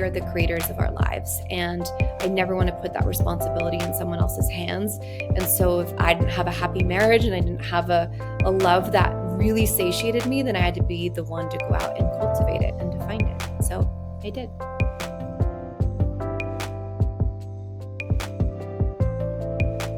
we are the creators of our lives, and I never want to put that responsibility in someone else's hands. And so if I didn't have a happy marriage and I didn't have a love that really satiated me, then I had to be the one to go out and cultivate it and to find it. So I did.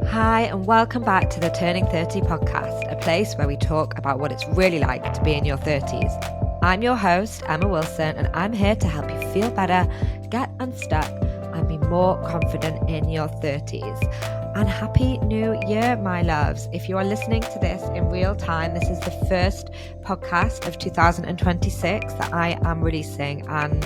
Hi, and welcome back to the Turning 30 podcast, a place where we talk about what it's really like to be in your 30s. I'm your host, Emma Wilson, and I'm here to help you feel better, get unstuck, and be more confident in your 30s. And Happy New Year, my loves. If you are listening to this in real time, this is the first podcast of 2026 that I am releasing. And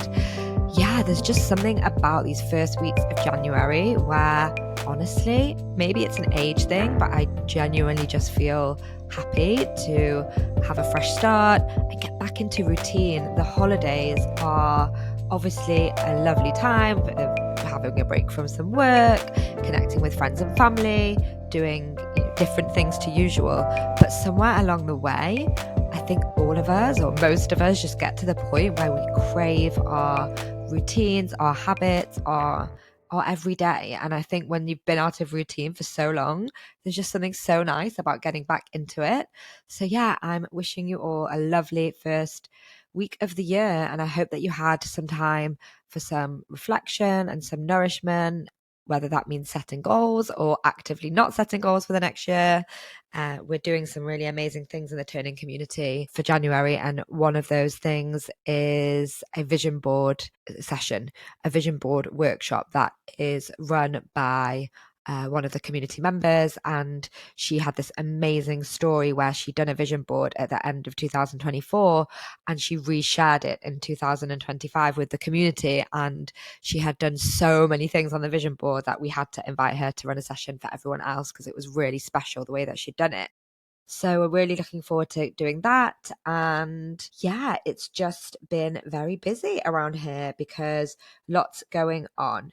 yeah, there's just something about these first weeks of January where, honestly, maybe it's an age thing, but I genuinely just feel happy to have a fresh start and get back into routine. The holidays are obviously a lovely time of having a break from some work, connecting with friends and family, doing different things to usual. But somewhere along the way, I think all of us, or most of us, just get to the point where we crave our routines, our habits, our everyday. And I think when you've been out of routine for so long, there's just something so nice about getting back into it. So yeah, I'm wishing you all a lovely first week of the year, and I hope that you had some time for some reflection and some nourishment, whether that means setting goals or actively not setting goals for the next year. We're doing some really amazing things in the Turning community for January, and one of those things is a vision board session, a vision board workshop that is run by one of the community members, and she had this amazing story where she'd done a vision board at the end of 2024 and she reshared it in 2025 with the community, and she had done so many things on the vision board that we had to invite her to run a session for everyone else because it was really special the way that she'd done it. So we're really looking forward to doing that. And yeah, it's just been very busy around here because lots going on.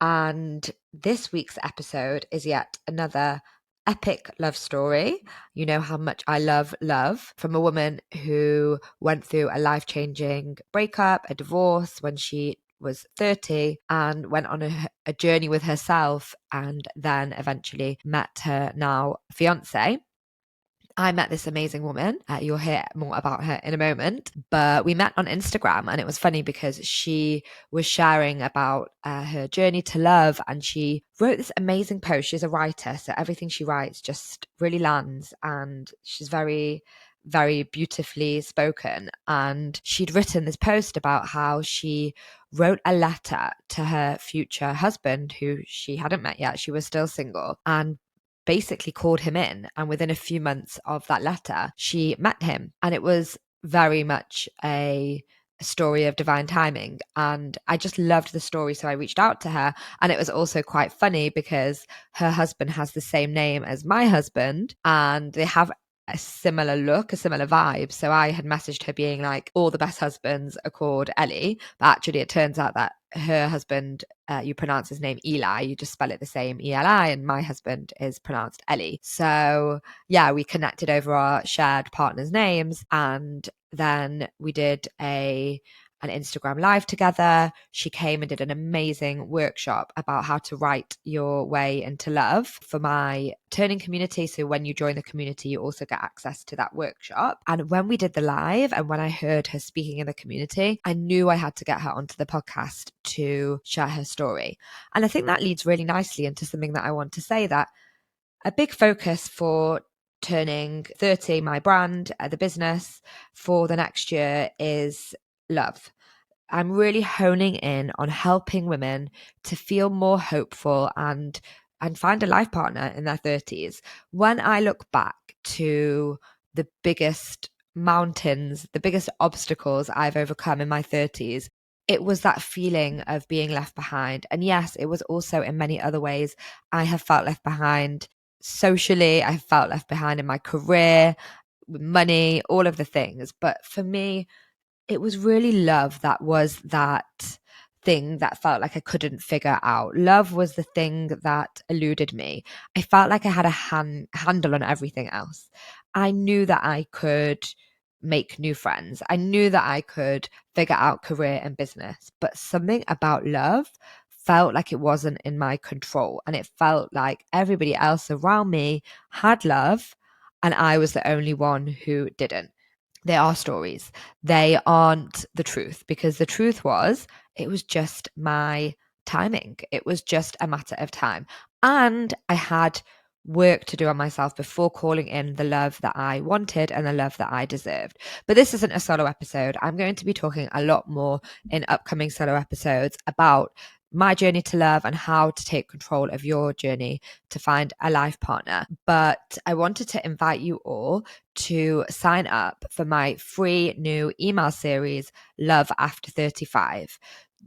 And this week's episode is yet another epic love story. You know how much I love love, from a woman who went through a life-changing breakup, a divorce when she was 30, and went on a journey with herself, and then eventually met her now fiancé. I met this amazing woman. You'll hear more about her in a moment. But we met on Instagram, and it was funny because she was sharing about her journey to love, and she wrote this amazing post. She's a writer, so everything she writes just really lands, and she's very, very beautifully spoken. And she'd written this post about how she wrote a letter to her future husband, who she hadn't met yet. She was still single, and basically called him in, and within a few months of that letter she met him. And it was very much a story of divine timing, and I just loved the story, so I reached out to her. And it was also quite funny because her husband has the same name as my husband, and they have a similar look, a similar vibe. So I had messaged her being like, all the best husbands are called Ellie, but actually it turns out that her husband, you pronounce his name Eli, you just spell it the same, Eli, and my husband is pronounced Ellie. So yeah, we connected over our shared partners' names, and then we did an Instagram live together. She came and did an amazing workshop about how to write your way into love for my Turning community. So when you join the community, you also get access to that workshop. And when we did the live, and when I heard her speaking in the community, I knew I had to get her onto the podcast to share her story. And I think that leads really nicely into something that I want to say, that a big focus for Turning 30, my brand, the business, for the next year is love. I'm really honing in on helping women to feel more hopeful and find a life partner in their 30s. When I look back to the biggest mountains, the biggest obstacles I've overcome in my 30s, it was that feeling of being left behind. And yes, it was also in many other ways I have felt left behind socially. I felt left behind in my career, with money, all of the things. But for me, it was really love that was that thing that felt like I couldn't figure out. Love was the thing that eluded me. I felt like I had a handle on everything else. I knew that I could make new friends. I knew that I could figure out career and business, but something about love felt like it wasn't in my control. And it felt like everybody else around me had love and I was the only one who didn't. They are stories. They aren't the truth, because the truth was, it was just my timing. It was just a matter of time. And I had work to do on myself before calling in the love that I wanted and the love that I deserved. But this isn't a solo episode. I'm going to be talking a lot more in upcoming solo episodes about my journey to love and how to take control of your journey to find a life partner. But I wanted to invite you all to sign up for my free new email series, Love After 35.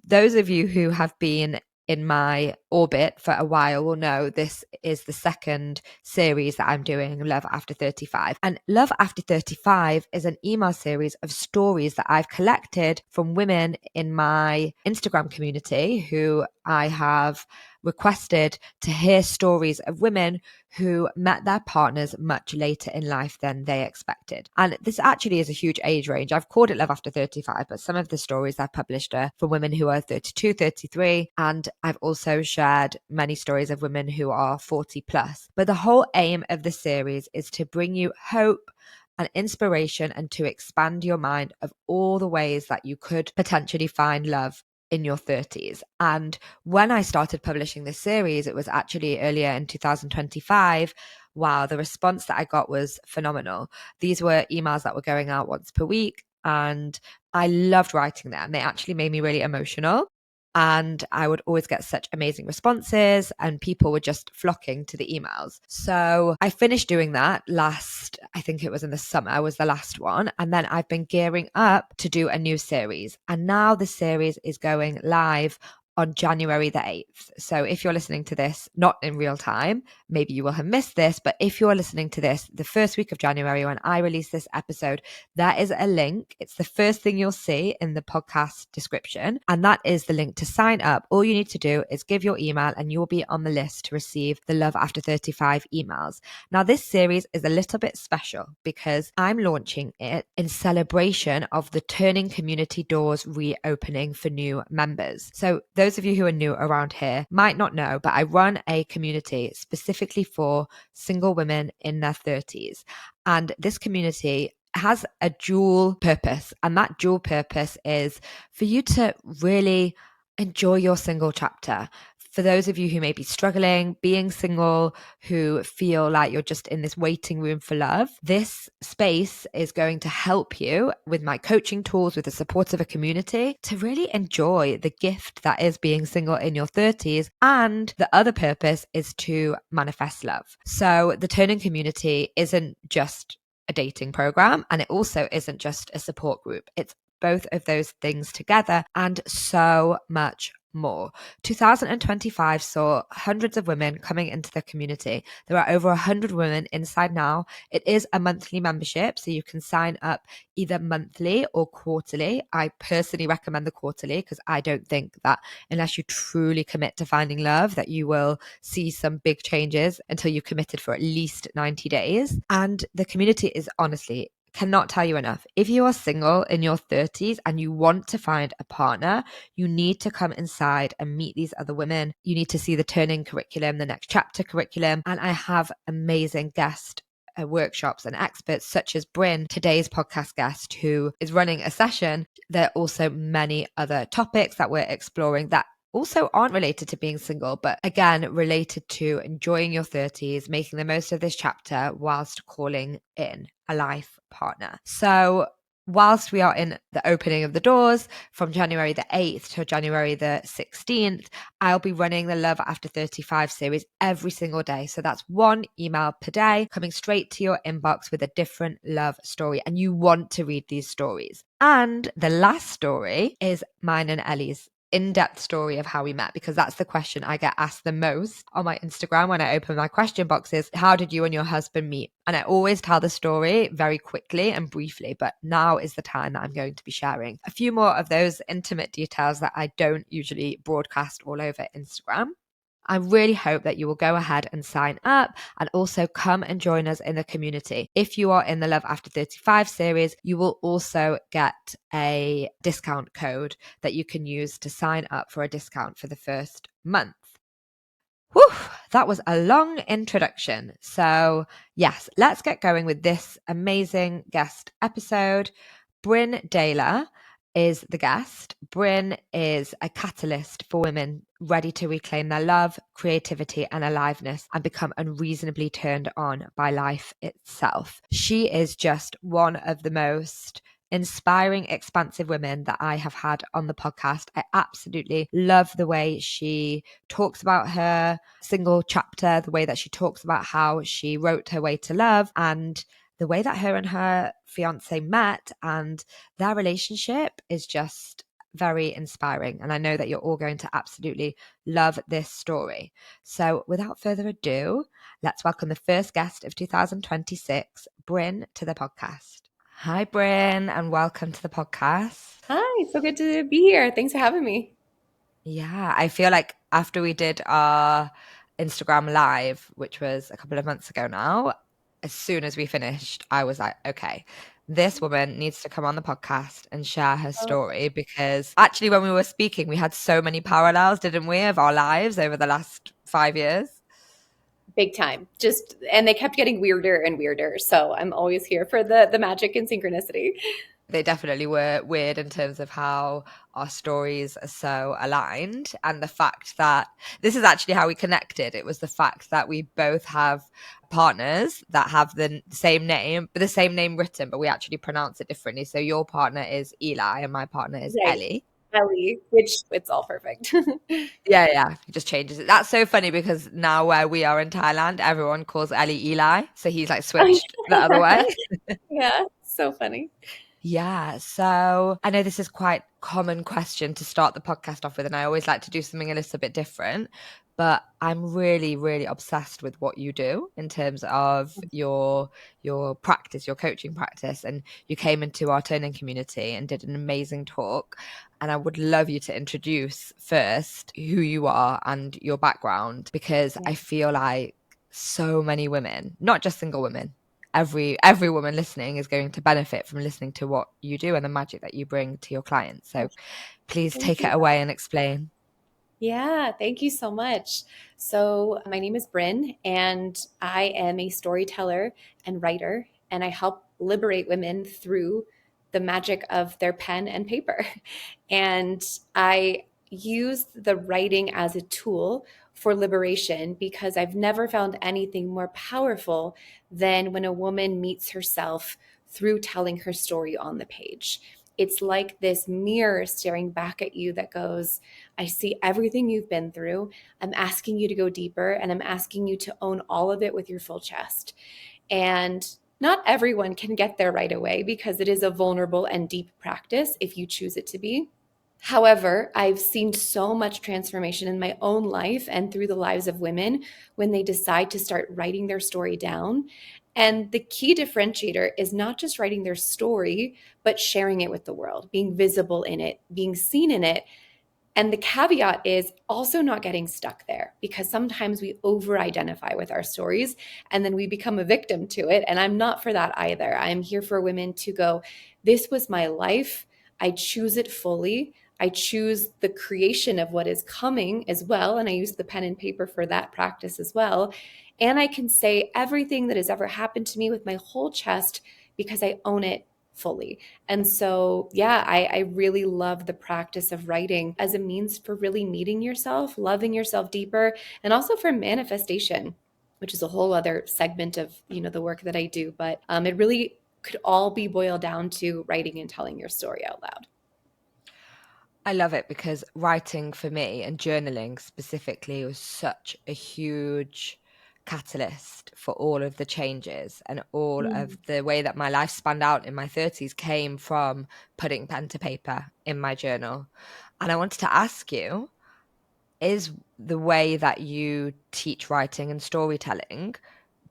Those of you who have been in my orbit for a while will know this is the second series that I'm doing, Love After 35. And Love After 35 is an email series of stories that I've collected from women in my Instagram community who I have requested to hear stories of women who met their partners much later in life than they expected. And this actually is a huge age range. I've called it Love After 35, but some of the stories I've published are for women who are 32, 33, and I've also shared many stories of women who are 40 plus. But the whole aim of the series is to bring you hope and inspiration and to expand your mind of all the ways that you could potentially find love in your 30s. And when I started publishing this series, it was actually earlier in 2025. Wow, the response that I got was phenomenal. These were emails that were going out once per week, and I loved writing them. They actually made me really emotional. And I would always get such amazing responses, and people were just flocking to the emails. So I finished doing that I think it was in the summer, was the last one. And then I've been gearing up to do a new series. And now the series is going live on January the 8th. So if you're listening to this, not in real time, maybe you will have missed this, but if you're listening to this the first week of January when I release this episode, there is a link. It's the first thing you'll see in the podcast description, and that is the link to sign up. All you need to do is give your email and you'll be on the list to receive the Love After 35 emails. Now, this series is a little bit special because I'm launching it in celebration of the Turning community doors reopening for new members. So those of you who are new around here might not know, but I run a community specifically for single women in their 30s. And this community has a dual purpose. And that dual purpose is for you to really enjoy your single chapter. For those of you who may be struggling, being single, who feel like you're just in this waiting room for love, this space is going to help you with my coaching tools, with the support of a community, to really enjoy the gift that is being single in your 30s. And the other purpose is to manifest love. So the Turning community isn't just a dating program, and it also isn't just a support group. It's both of those things together and so much more. 2025 saw hundreds of women coming into the community. There are over 100 women inside now. It is a monthly membership, so you can sign up either monthly or quarterly. I personally recommend the quarterly because I don't think that unless you truly commit to finding love that you will see some big changes until you've committed for at least 90 days. And the community is honestly, cannot tell you enough. If you are single in your 30s and you want to find a partner, you need to come inside and meet these other women. You need to see the Turning curriculum, the Next Chapter curriculum. And I have amazing guest workshops and experts such as Bryn, today's podcast guest, who is running a session. There are also many other topics that we're exploring that also aren't related to being single, but again, related to enjoying your 30s, making the most of this chapter whilst calling in a life partner. So whilst we are in the opening of the doors from January the 8th to January the 16th, I'll be running the Love After 35 series every single day. So that's one email per day coming straight to your inbox with a different love story. And you want to read these stories. And the last story is mine and Ellie's in-depth story of how we met, because that's the question I get asked the most on my Instagram when I open my question boxes. How did you and your husband meet? And I always tell the story very quickly and briefly, but now is the time that I'm going to be sharing a few more of those intimate details that I don't usually broadcast all over Instagram. I really hope that you will go ahead and sign up and also come and join us in the community. If you are in the Love After 35 series, you will also get a discount code that you can use to sign up for a discount for the first month. Whew, that was a long introduction. So, yes, let's get going with this amazing guest episode. Bryn Daylor is the guest. Bryn is a catalyst for women ready to reclaim their love, creativity, and aliveness and become unreasonably turned on by life itself. She is just one of the most inspiring, expansive women that I have had on the podcast. I absolutely love the way she talks about her single chapter, the way that she talks about how she wrote her way to love, and the way that her and her fiance met, and their relationship is just very inspiring. And I know that you're all going to absolutely love this story. So without further ado, let's welcome the first guest of 2026, Bryn, to the podcast. Hi, Bryn, and welcome to the podcast. Hi, so good to be here. Thanks for having me. Yeah, I feel like after we did our Instagram live, which was a couple of months ago now, as soon as we finished, I was like, okay, this woman needs to come on the podcast and share her Oh, story, because actually, when we were speaking, we had so many parallels, didn't we, of our lives over the last 5 years? big time. And they kept getting weirder and weirder. So I'm always here for the magic and synchronicity. They definitely were weird in terms of how our stories are so aligned, and the fact that this is actually how we connected. It was the fact that we both have partners that have the same name, but the same name written, but we actually pronounce it differently. So your partner is Eli and my partner is Right. Ellie. Ellie, which it's all perfect. Yeah, he just changes it. That's so funny because now where we are in Thailand, everyone calls Ellie Eli, so he's like switched the other way. Yeah, so funny. Yeah, so I know this is quite common question to start the podcast off with, and I always like to do something a little bit different. But I'm really, really obsessed with what you do in terms of your practice, your coaching practice. And you came into our turning community and did an amazing talk. And I would love you to introduce first who you are and your background, because Yeah, I feel like so many women, not just single women, every woman listening is going to benefit from listening to what you do and the magic that you bring to your clients. So please thank take you. it away and explain. Yeah, thank you so much. So, my name is Bryn, and I am a storyteller and writer, and I help liberate women through the magic of their pen and paper. And I use the writing as a tool for liberation because I've never found anything more powerful than when a woman meets herself through telling her story on the page. It's like this mirror staring back at you that goes, I see everything you've been through. I'm asking you to go deeper, and I'm asking you to own all of it with your full chest. And not everyone can get there right away because it is a vulnerable and deep practice if you choose it to be. However, I've seen so much transformation in my own life and through the lives of women when they decide to start writing their story down. And the key differentiator is not just writing their story, but sharing it with the world, being visible in it, being seen in it, and the caveat is also not getting stuck there, because sometimes we over identify with our stories and then we become a victim to it. And I'm not for that either. I'm here for women to go, this was my life. I choose it fully. I choose the creation of what is coming as well. And I use the pen and paper for that practice as well. And I can say everything that has ever happened to me with my whole chest because I own it fully. And so, yeah, I really love the practice of writing as a means for really meeting yourself, loving yourself deeper, and also for manifestation, which is a whole other segment of, the work that I do. But it really could all be boiled down to writing and telling your story out loud. I love it because writing for me and journaling specifically was such a huge catalyst for all of the changes, and all of the way that my life spanned out in my 30s came from putting pen to paper in my journal. And I wanted to ask you, is the way that you teach writing and storytelling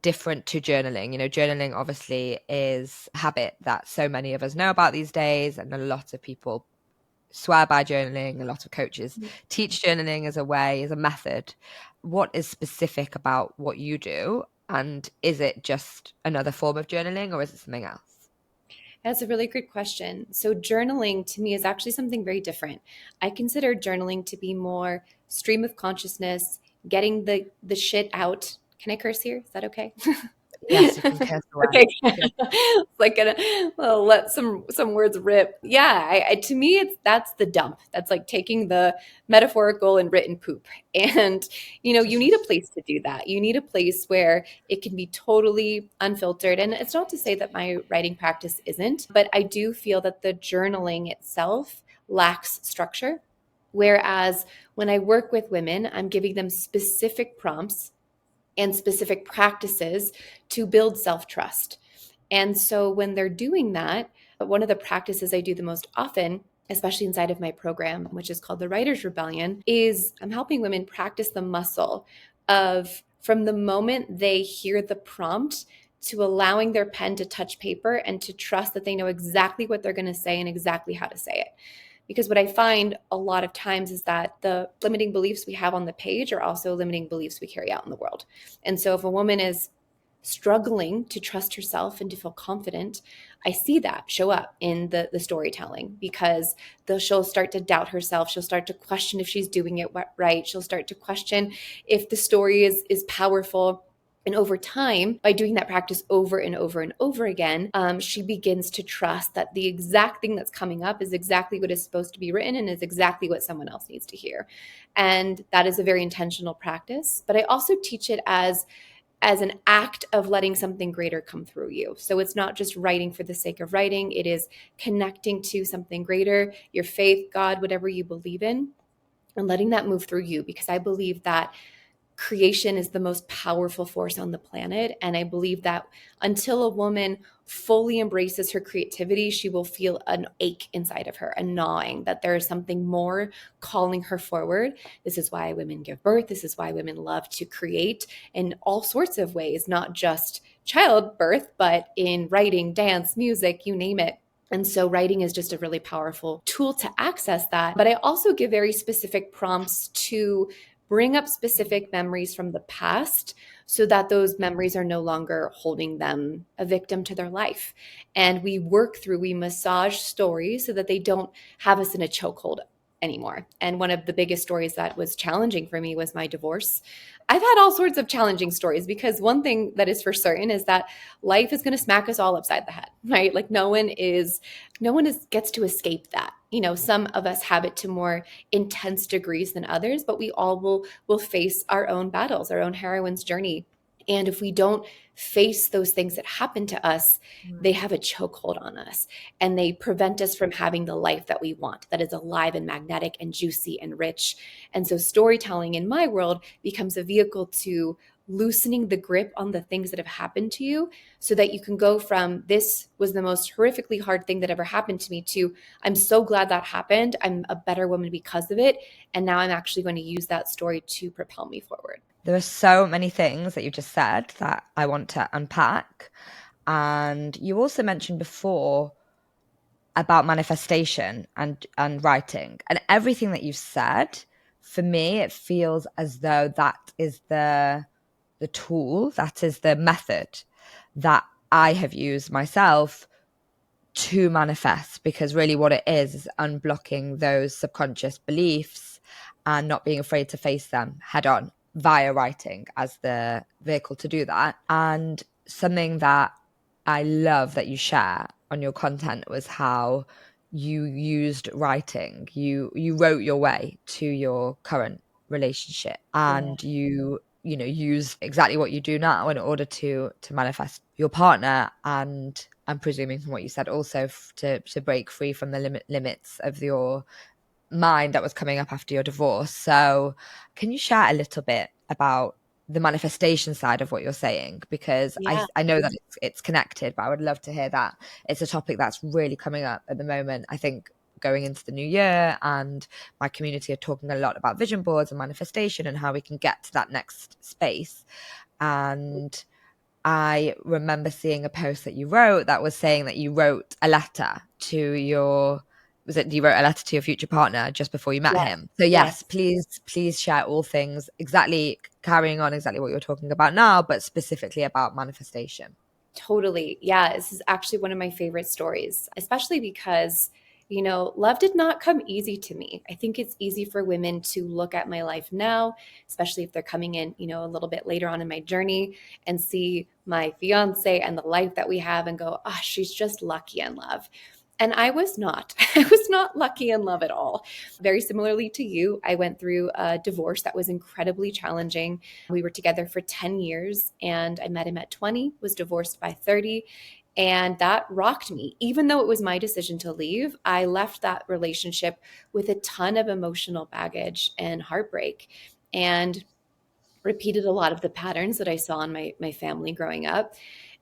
different to journaling? Journaling obviously is a habit that so many of us know about these days, and a lot of people swear by journaling. A lot of coaches teach journaling as a way, as a method. What is specific about what you do? And is it just another form of journaling, or is it something else? That's a really great question. So, journaling to me is actually something very different. I consider journaling to be more stream of consciousness, getting the shit out. Can I curse here? Is that okay? Yes, you can curse away. Okay. Like gonna well, let some words rip. Yeah, to me that's the dump. That's like taking the metaphorical and written poop. And you need a place to do that. You need a place where it can be totally unfiltered. And it's not to say that my writing practice isn't, but I do feel that the journaling itself lacks structure. Whereas when I work with women, I'm giving them specific prompts and specific practices to build self trust. And so when they're doing that, one of the practices I do the most often, especially inside of my program, which is called the Writer's Rebellion, is I'm helping women practice the muscle of from the moment they hear the prompt to allowing their pen to touch paper and to trust that they know exactly what they're going to say and exactly how to say it. Because what I find a lot of times is that the limiting beliefs we have on the page are also limiting beliefs we carry out in the world. And so if a woman is struggling to trust herself and to feel confident, I see that show up in the storytelling because she'll start to doubt herself. She'll start to question if she's doing it right. She'll start to question if the story is powerful. And over time, by doing that practice over and over and over again, she begins to trust that the exact thing that's coming up is exactly what is supposed to be written and is exactly what someone else needs to hear. And that is a very intentional practice. But I also teach it as an act of letting something greater come through you. So it's not just writing for the sake of writing. It is connecting to something greater, your faith, God, whatever you believe in, and letting that move through you. Because I believe that creation is the most powerful force on the planet. And I believe that until a woman fully embraces her creativity, she will feel an ache inside of her, a gnawing that there is something more calling her forward. This is why women give birth. This is why women love to create in all sorts of ways, not just childbirth, but in writing, dance, music, you name it. And so writing is just a really powerful tool to access that. But I also give very specific prompts to bring up specific memories from the past so that those memories are no longer holding them a victim to their life. And we massage stories so that they don't have us in a chokehold anymore. And one of the biggest stories that was challenging for me was my divorce. I've had all sorts of challenging stories because one thing that is for certain is that life is going to smack us all upside the head, right? Like no one gets to escape that. Some of us have it to more intense degrees than others, but we all will face our own battles, our own heroine's journey. And if we don't face those things that happen to us, they have a chokehold on us and they prevent us from having the life that we want, that is alive and magnetic and juicy and rich. And so storytelling in my world becomes a vehicle to loosening the grip on the things that have happened to you so that you can go from this was the most horrifically hard thing that ever happened to me to I'm so glad that happened. I'm a better woman because of it. And now I'm actually going to use that story to propel me forward. There are so many things that you just said that I want to unpack. And you also mentioned before about manifestation and writing. And everything that you've said, for me, it feels as though that is the tool, that is the method that I have used myself to manifest, because really what it is unblocking those subconscious beliefs and not being afraid to face them head on via writing as the vehicle to do that. And something that I love that you share on your content was how you used writing. You wrote your way to your current relationship, and you use exactly what you do now in order to manifest your partner. And I'm presuming from what you said also to break free from the limits of your mind that was coming up after your divorce. So can you share a little bit about the manifestation side of what you're saying? Because I know that it's connected, but I would love to hear that. It's a topic that's really coming up at the moment. I think going into the new year, and my community are talking a lot about vision boards and manifestation and how we can get to that next space. And I remember seeing a post that you wrote that was saying that you wrote a letter to your was it you wrote a letter to your future partner just before you met Yes. him? So Yes. yes, please share all things exactly carrying on exactly what you're talking about now, but specifically about manifestation. Totally. Yeah, this is actually one of my favorite stories, especially because, love did not come easy to me. I think it's easy for women to look at my life now, especially if they're coming in, a little bit later on in my journey and see my fiance and the life that we have and go, oh, she's just lucky in love. And I was not. I was not lucky in love at all. Very similarly to you, I went through a divorce that was incredibly challenging. We were together for 10 years and I met him at 20, was divorced by 30. And that rocked me. Even though it was my decision to leave, I left that relationship with a ton of emotional baggage and heartbreak. And repeated a lot of the patterns that I saw in my family growing up.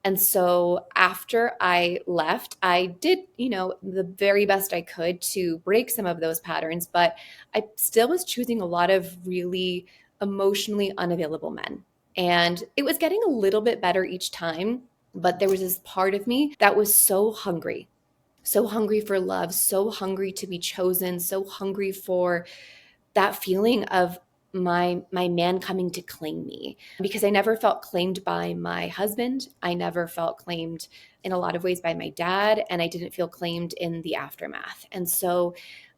And so after I left, I did, the very best I could to break some of those patterns, but I still was choosing a lot of really emotionally unavailable men. And it was getting a little bit better each time, but there was this part of me that was so hungry for love, so hungry to be chosen, so hungry for that feeling of my man coming to claim me, because I never felt claimed by my husband. I never felt claimed in a lot of ways by my dad, and I didn't feel claimed in the aftermath. And so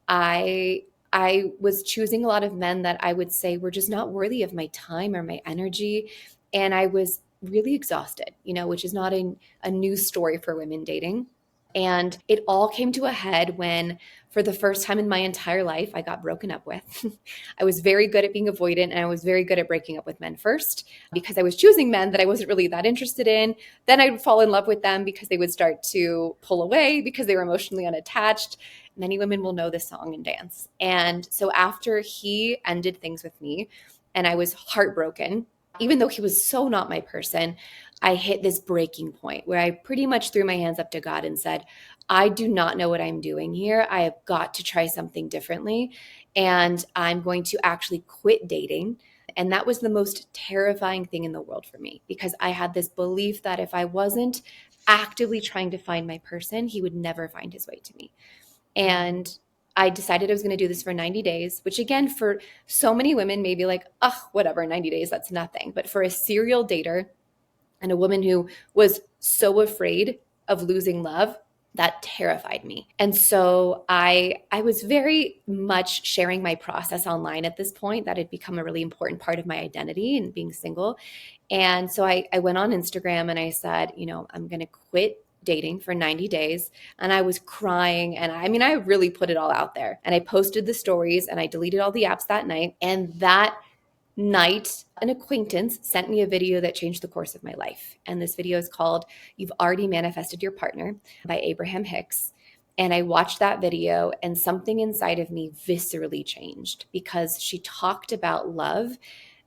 I was choosing a lot of men that I would say were just not worthy of my time or my energy, and I was really exhausted, which is not a new story for women dating. And it all came to a head when, for the first time in my entire life, I got broken up with. I was very good at being avoidant and I was very good at breaking up with men first because I was choosing men that I wasn't really that interested in. Then I would fall in love with them because they would start to pull away because they were emotionally unattached. Many women will know this song and dance. And so after he ended things with me and I was heartbroken, even though he was so not my person, I hit this breaking point where I pretty much threw my hands up to God and said, I do not know what I'm doing here. I have got to try something differently. And I'm going to actually quit dating. And that was the most terrifying thing in the world for me because I had this belief that if I wasn't actively trying to find my person, he would never find his way to me. And I decided I was going to do this for 90 days, which again, for so many women, maybe like, oh, whatever, 90 days, that's nothing. But for a serial dater and a woman who was so afraid of losing love, that terrified me. And so I was very much sharing my process online at this point. That had become a really important part of my identity and being single. And so I went on Instagram and I said, I'm going to quit dating for 90 days. And I was crying. And I really put it all out there. And I posted the stories and I deleted all the apps that night. And that night, an acquaintance sent me a video that changed the course of my life. And this video is called You've Already Manifested Your Partner by Abraham Hicks. And I watched that video and something inside of me viscerally changed because she talked about love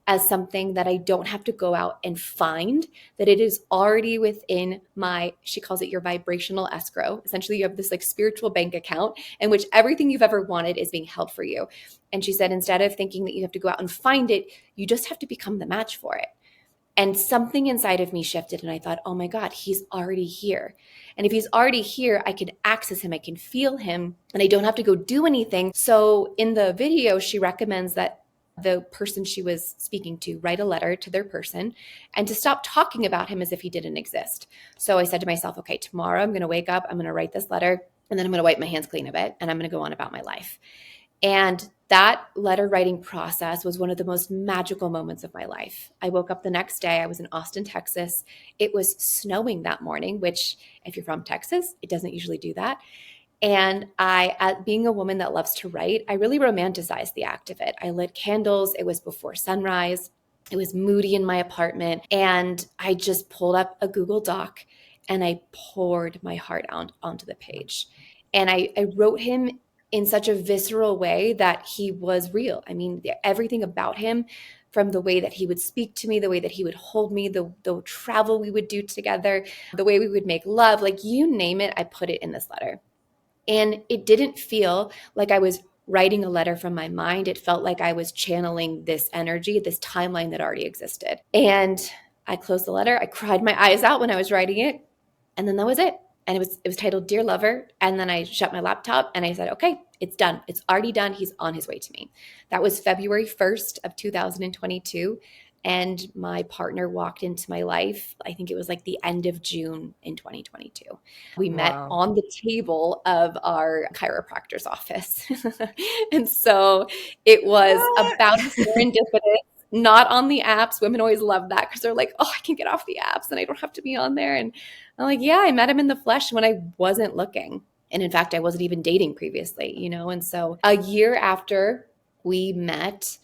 as something that I don't have to go out and find, that it is already within she calls it your vibrational escrow. Essentially, you have this like spiritual bank account in which everything you've ever wanted is being held for you. And she said, instead of thinking that you have to go out and find it, you just have to become the match for it. And something inside of me shifted and I thought, oh my God, he's already here. And if he's already here, I can access him, I can feel him, and I don't have to go do anything. So in the video, she recommends that the person she was speaking to write a letter to their person and to stop talking about him as if he didn't exist. So I said to myself, okay, tomorrow I'm going to wake up, I'm going to write this letter, and then I'm going to wipe my hands clean of it, and I'm going to go on about my life. And that letter writing process was one of the most magical moments of my life. I woke up the next day. I was in Austin, Texas. It was snowing that morning, which if you're from Texas, it doesn't usually do that. And being a woman that loves to write, I really romanticized the act of it. I lit candles. It was before sunrise. It was moody in my apartment. And I just pulled up a Google Doc and I poured my heart out onto the page. And I wrote him in such a visceral way that he was real. Everything about him, from the way that he would speak to me, the way that he would hold me, the travel we would do together, the way we would make love, like you name it, I put it in this letter. And it didn't feel like I was writing a letter from my mind. It felt like I was channeling this energy, this timeline that already existed. And I closed the letter. I cried my eyes out when I was writing it. And then that was it. and it was titled Dear Lover. And then I shut my laptop and I said, okay, it's done. It's already done. He's on his way to me. That was February 1st of 2022. And my partner walked into my life. I think it was like the end of June in 2022. We met Wow. on the table of our chiropractor's office. And so it was about What? serendipitous, not on the apps. Women always love that because they're like, oh, I can get off the apps and I don't have to be on there. And I'm like, yeah, I met him in the flesh when I wasn't looking. And in fact, I wasn't even dating previously, you know? And so a year after we met,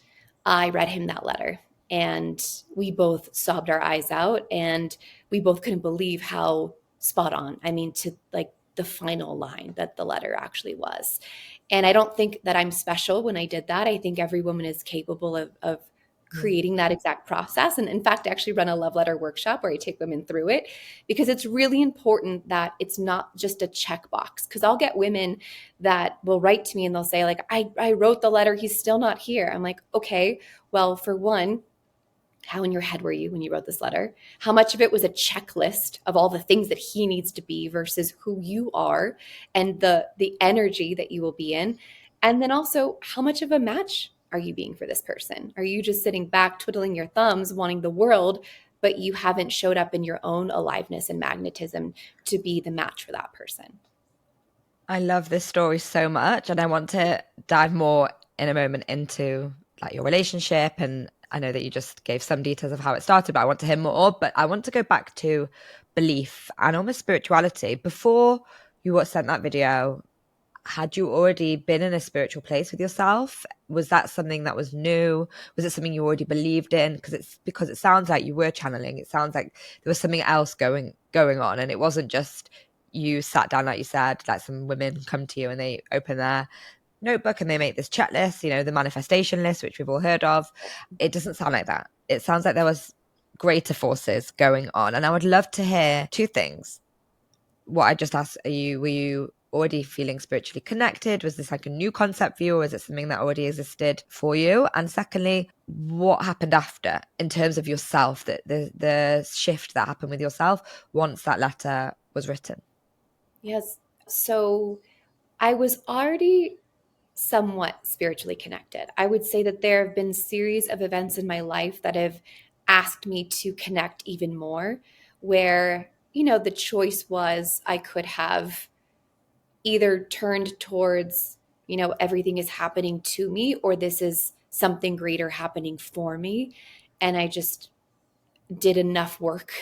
I read him that letter and we both sobbed our eyes out and we both couldn't believe how spot on. I mean, to like the final line that the letter actually was. And I don't think that I'm special when I did that. I think every woman is capable of creating that exact process. And in fact, I actually run a love letter workshop where I take women through it because it's really important that it's not just a checkbox. Because I'll get women that will write to me and they'll say, like, I wrote the letter, he's still not here. I'm like, okay, well, for one, how in your head were you when you wrote this letter? How much of it was a checklist of all the things that he needs to be versus who you are and the energy that you will be in? And then also, how much of a match are you being for this person? Are you just sitting back, twiddling your thumbs, wanting the world, but you haven't showed up in your own aliveness and magnetism to be the match for that person? I love this story so much, and I want to dive more in a moment into like your relationship. And I know that you just gave some details of how it started, but I want to hear more. But I want to go back to belief and almost spirituality. Before you sent that video, had you already been in a spiritual place with yourself? Was that something that was new? Was it something you already believed in? Because it sounds like you were channeling. It sounds like there was something else going on, and it wasn't just you sat down, like you said, like some women come to you and they open their notebook and they make this checklist, the manifestation list, which we've all heard of. It doesn't sound like that. It sounds like there was greater forces going on. And I would love to hear two things. What I just asked, were you already feeling spiritually connected? Was this like a new concept for you, or is it something that already existed for you? And secondly, what happened after in terms of yourself, the shift that happened with yourself once that letter was written? Yes. So I was already somewhat spiritually connected. I would say that there have been series of events in my life that have asked me to connect even more, where, the choice was I could have either turned towards, everything is happening to me or this is something greater happening for me. And I just did enough work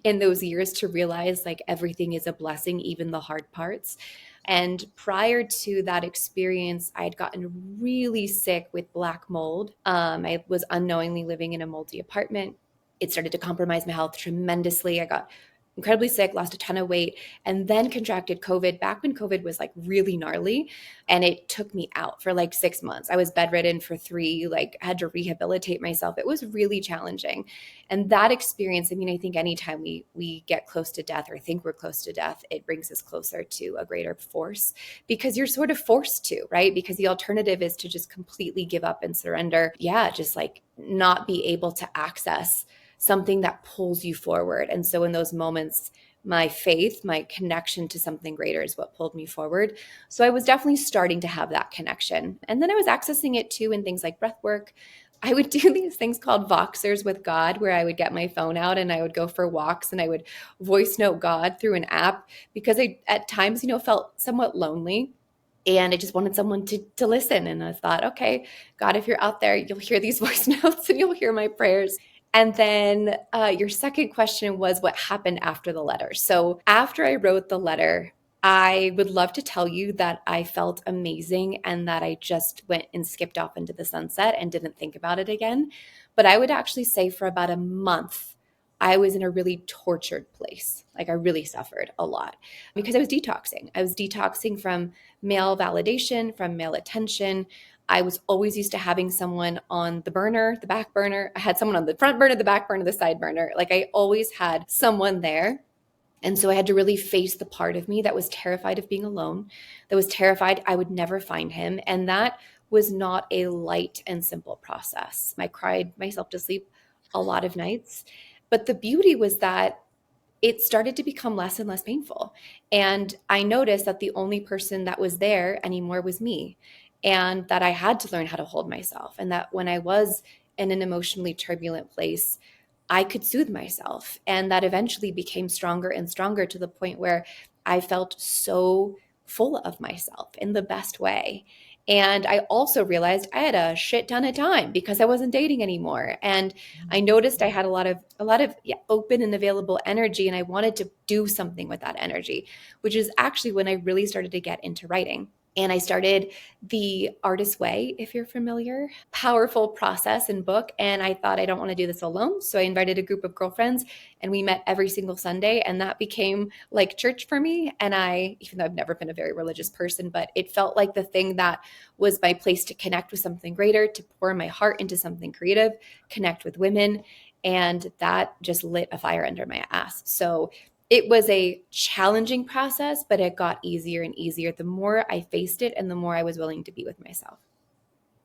in those years to realize like everything is a blessing, even the hard parts. And prior to that experience, I had gotten really sick with black mold. I was unknowingly living in a moldy apartment. It started to compromise my health tremendously. I got incredibly sick, lost a ton of weight, and then contracted COVID back when COVID was like really gnarly. And it took me out for like 6 months. I was bedridden for 3, like had to rehabilitate myself. It was really challenging. And that experience, I mean, I think anytime we get close to death or think we're close to death, it brings us closer to a greater force because you're sort of forced to, right? Because the alternative is to just completely give up and surrender. Yeah, just like not be able to access something that pulls you forward. And so in those moments, my faith, my connection to something greater is what pulled me forward. So I was definitely starting to have that connection. And then I was accessing it too in things like breath work. I would do these things called Voxers with God, where I would get my phone out and I would go for walks and I would voice note God through an app because I, at times, felt somewhat lonely. And I just wanted someone to listen. And I thought, okay, God, if you're out there, you'll hear these voice notes and you'll hear my prayers. And then your second question was what happened after the letter. So after I wrote the letter, I would love to tell you that I felt amazing and that I just went and skipped off into the sunset and didn't think about it again. But I would actually say for about a month, I was in a really tortured place. Like I really suffered a lot because I was detoxing. I was detoxing from male validation, from male attention. I was always used to having someone on the burner, the back burner. I had someone on the front burner, the back burner, the side burner. Like I always had someone there. And so I had to really face the part of me that was terrified of being alone, that was terrified I would never find him. And that was not a light and simple process. I cried myself to sleep a lot of nights. But the beauty was that it started to become less and less painful. And I noticed that the only person that was there anymore was me, and that I had to learn how to hold myself. And that when I was in an emotionally turbulent place, I could soothe myself. And that eventually became stronger and stronger to the point where I felt so full of myself in the best way. And I also realized I had a shit ton of time because I wasn't dating anymore. And I noticed I had a lot of open and available energy, and I wanted to do something with that energy, which is actually when I really started to get into writing. And I started the Artist Way, if you're familiar, powerful process and book. And I thought, I don't want to do this alone. So I invited a group of girlfriends and we met every single Sunday. And that became like church for me. And even though I've never been a very religious person, but it felt like the thing that was my place to connect with something greater, to pour my heart into something creative, connect with women. And that just lit a fire under my ass. So it was a challenging process, but it got easier and easier the more I faced it and the more I was willing to be with myself.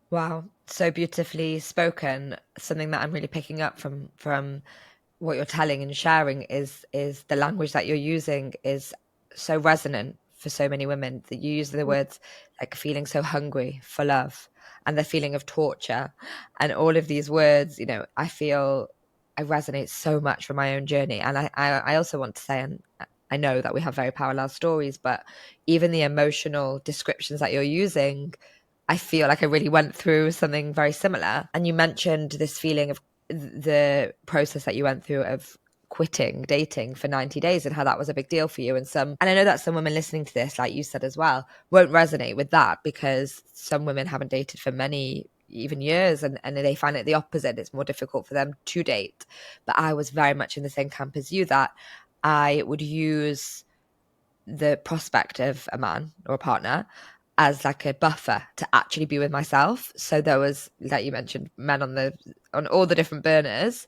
Wow, so beautifully spoken. Something that I'm really picking up from what you're telling and sharing is the language that you're using is so resonant for so many women, that you use the words like feeling so hungry for love and the feeling of torture, and all of these words, I feel I resonate so much from my own journey. And I also want to say, and I know that we have very parallel stories, but even the emotional descriptions that you're using, I feel like I really went through something very similar. And you mentioned this feeling of the process that you went through of quitting dating for 90 days and how that was a big deal for you. And I know that some women listening to this, like you said as well, won't resonate with that, because some women haven't dated for many, even years, and they find it the opposite. It's more difficult for them to date. But I was very much in the same camp as you, that I would use the prospect of a man or a partner as like a buffer to actually be with myself. So there was, like you mentioned, men on all the different burners.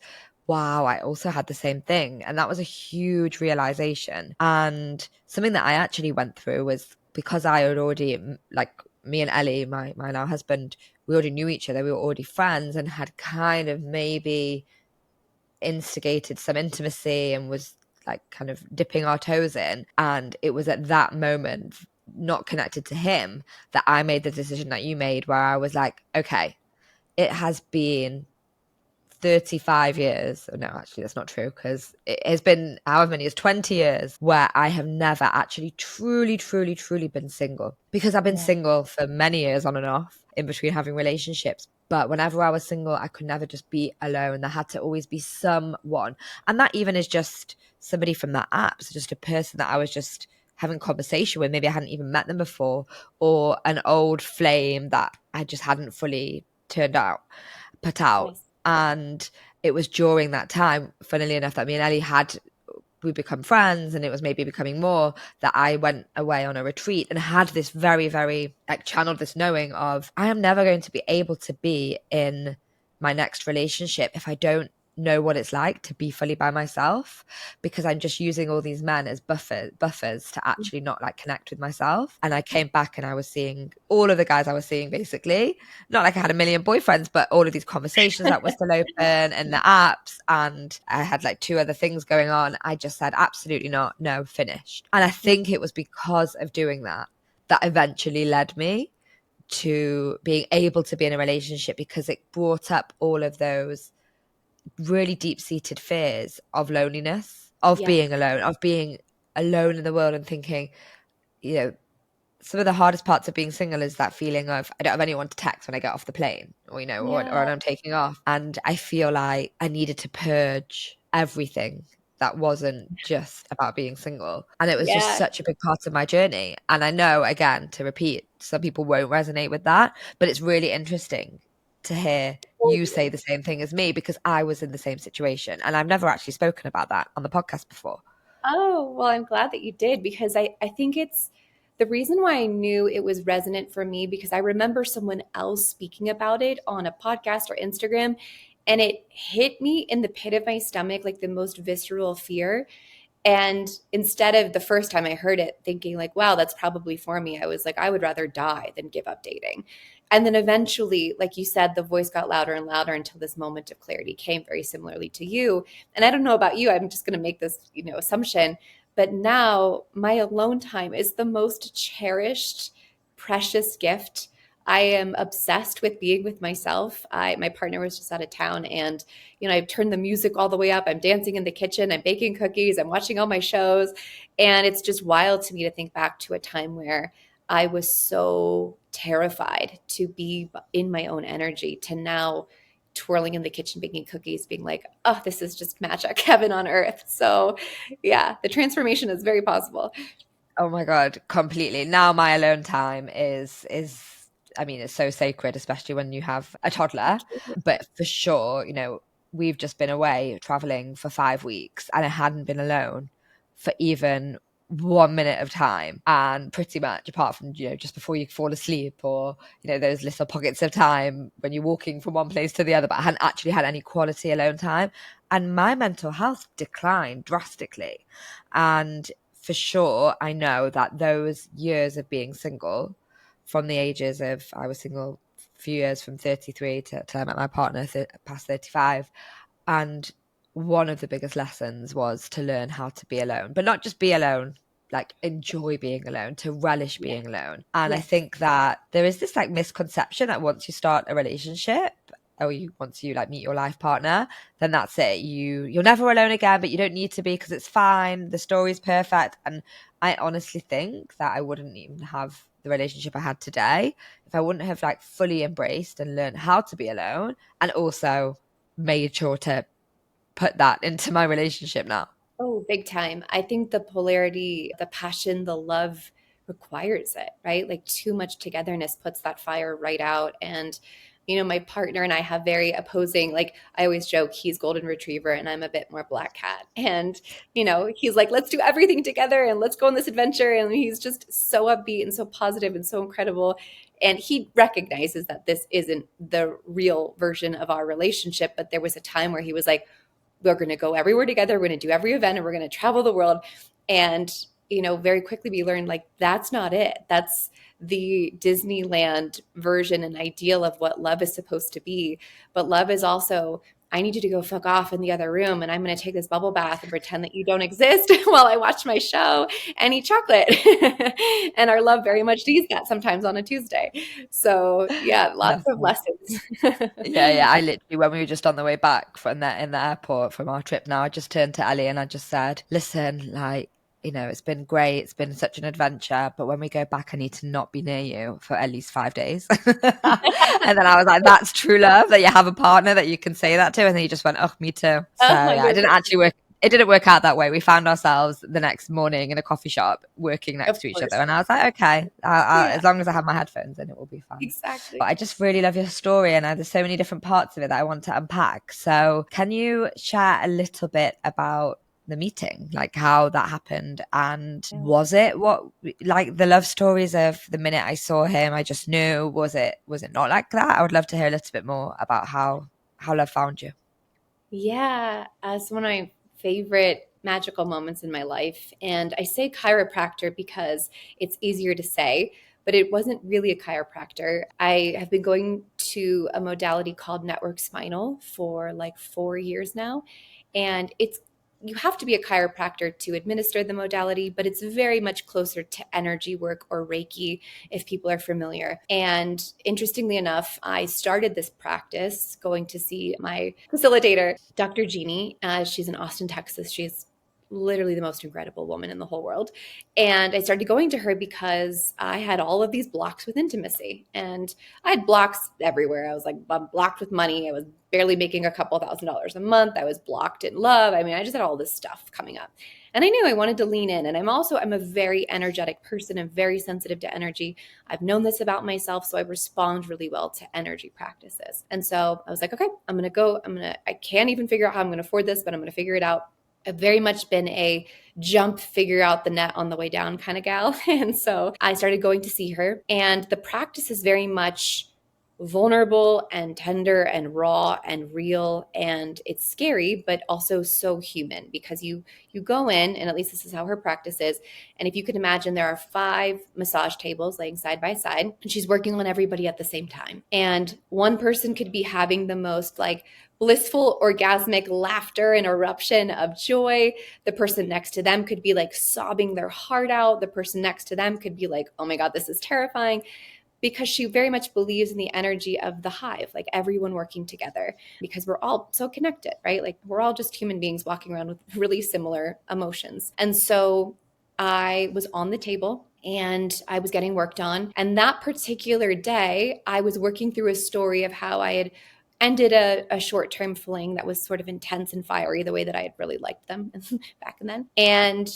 Wow, I also had the same thing. And that was a huge realization. And something that I actually went through was, because I had already, like, me and Ellie, my now husband, we already knew each other. We were already friends and had kind of maybe instigated some intimacy and was like kind of dipping our toes in. And it was at that moment, not connected to him, that I made the decision that you made, where I was like, okay, it has been 35 years. No, actually, that's not true, because it has been however many years, 20 years, where I have never actually truly, truly, truly been single. Because I've been single for many years on and off in between having relationships. But whenever I was single, I could never just be alone. There had to always be someone. And that even is just somebody from that app. So just a person that I was just having conversation with. Maybe I hadn't even met them before, or an old flame that I just hadn't fully put out. Yes. And it was during that time, funnily enough, that me and Ellie we become friends, and it was maybe becoming more, that I went away on a retreat and had this very, very, like, channeled this knowing of, I am never going to be able to be in my next relationship if I don't know what it's like to be fully by myself, because I'm just using all these men as buffers to actually not like connect with myself. And I came back and I was seeing all of the guys I was seeing, basically, not like I had a million boyfriends, but all of these conversations that were still open and the apps. And I had like two other things going on. I just said, absolutely not. No, finished. And I think it was because of doing that that eventually led me to being able to be in a relationship, because it brought up all of those really deep-seated fears of loneliness, of Yes. being alone, of being alone in the world, and thinking, you know, some of the hardest parts of being single is that feeling of, I don't have anyone to text when I get off the plane, or or Yeah. when I'm taking off. And I feel like I needed to purge everything that wasn't just about being single. And it was just Yeah. such a big part of my journey. And I know, again, to repeat, some people won't resonate with that, but it's really interesting to hear you say the same thing as me, because I was in the same situation. And I've never actually spoken about that on the podcast before. Oh, well, I'm glad that you did, because I think it's the reason why I knew it was resonant for me, because I remember someone else speaking about it on a podcast or Instagram, and it hit me in the pit of my stomach like the most visceral fear. And instead of the first time I heard it thinking like, wow, that's probably for me, I was like, I would rather die than give up dating. And then eventually, like you said, the voice got louder and louder until this moment of clarity came, very similarly to you. And I don't know about you, I'm just going to make this, assumption, but now my alone time is the most cherished, precious gift. I am obsessed with being with myself. My partner was just out of town, and I've turned the music all the way up. I'm dancing in the kitchen, I'm baking cookies, I'm watching all my shows, and it's just wild to me to think back to a time where I was so terrified to be in my own energy, to now twirling in the kitchen baking cookies, being like, oh, this is just magic, heaven on earth. So yeah, the transformation is very possible. Oh my God, completely. Now my alone time is I mean, it's so sacred, especially when you have a toddler. But for sure, we've just been away traveling for 5 weeks and I hadn't been alone for even 1 minute of time. And pretty much apart from, just before you fall asleep or, those little pockets of time when you're walking from one place to the other, but I hadn't actually had any quality alone time. And my mental health declined drastically. And for sure, I know that those years of being single, from the ages of, I was single a few years from 33 till I met my partner past 35. And one of the biggest lessons was to learn how to be alone, but not just be alone, like enjoy being alone, to relish Yeah. being alone. And I Yes. think that there is this like misconception that once you start a relationship, or once you like meet your life partner, then that's it. You're never alone again, but you don't need to be because it's fine. The story's perfect. And I honestly think that I wouldn't even have the relationship I had today if I wouldn't have like fully embraced and learned how to be alone, and also made sure to put that into my relationship now. Oh, big time. I think the polarity, the passion, the love requires it, right? Like too much togetherness puts that fire right out. And, my partner and I have very opposing, like I always joke, he's golden retriever and I'm a bit more black cat. And, he's like, let's do everything together and let's go on this adventure. And he's just so upbeat and so positive and so incredible. And he recognizes that this isn't the real version of our relationship. But there was a time where he was like, we're going to go everywhere together. We're going to do every event and we're going to travel the world. And, very quickly we learned like, that's not it. That's the Disneyland version and ideal of what love is supposed to be. But love is also, I need you to go fuck off in the other room. And I'm going to take this bubble bath and pretend that you don't exist while I watch my show and eat chocolate. And our love very much needs that sometimes on a Tuesday. So yeah, lots Love of that. lessons. Yeah. I literally, when we were just on the way back from that in the airport from our trip now, I just turned to Ellie and I just said, listen, like, it's been great. It's been such an adventure. But when we go back, I need to not be near you for at least 5 days. And then I was like, that's true love, that you have a partner that you can say that to. And then he just went, oh, me too. So Oh my yeah, goodness. it didn't work out that way. We found ourselves the next morning in a coffee shop working next Of to each other. course. And I was like, okay, Yeah, as long as I have my headphones in, it will be fine. But exactly. I just really love your story, and there's so many different parts of it that I want to unpack. So can you share a little bit about the meeting, like how that happened? And Yeah. was it what, like the love stories of the minute I saw him, I just knew, was it not like that? I would love to hear a little bit more about how love found you. Yeah, as one of my favorite magical moments in my life. And I say chiropractor because it's easier to say, but it wasn't really a chiropractor. I have been going to a modality called network spinal for like 4 years now. And you have to be a chiropractor to administer the modality, but it's very much closer to energy work or Reiki, if people are familiar. And interestingly enough, I started this practice going to see my facilitator, Dr. Jeannie. She's in Austin, Texas. She's literally the most incredible woman in the whole world. And I started going to her because I had all of these blocks with intimacy. And I had blocks everywhere. I was like, I'm blocked with money. I was barely making a couple $1,000s a month. I was blocked in love. I mean, I just had all this stuff coming up. And I knew I wanted to lean in. And I'm a very energetic person. I'm very sensitive to energy. I've known this about myself, so I respond really well to energy practices. And so I was like, okay, I'm going to go. I can't even figure out how I'm going to afford this, but I'm going to figure it out. I've very much been a jump, figure out the net on the way down kind of gal. And so I started going to see her. And the practice is very much vulnerable and tender and raw and real, and it's scary but also so human, because you go in, and at least this is how her practice is, and if you can imagine, there are 5 massage tables laying side by side, and she's working on everybody at the same time. And one person could be having the most like blissful orgasmic laughter and eruption of joy. The person next to them could be like sobbing their heart out. The person next to them could be like, oh my God, this is terrifying, because she very much believes in the energy of the hive, like everyone working together, because we're all so connected, right? Like we're all just human beings walking around with really similar emotions. And so I was on the table and I was getting worked on. And that particular day, I was working through a story of how I had ended a short-term fling that was sort of intense and fiery, the way that I had really liked them back then. And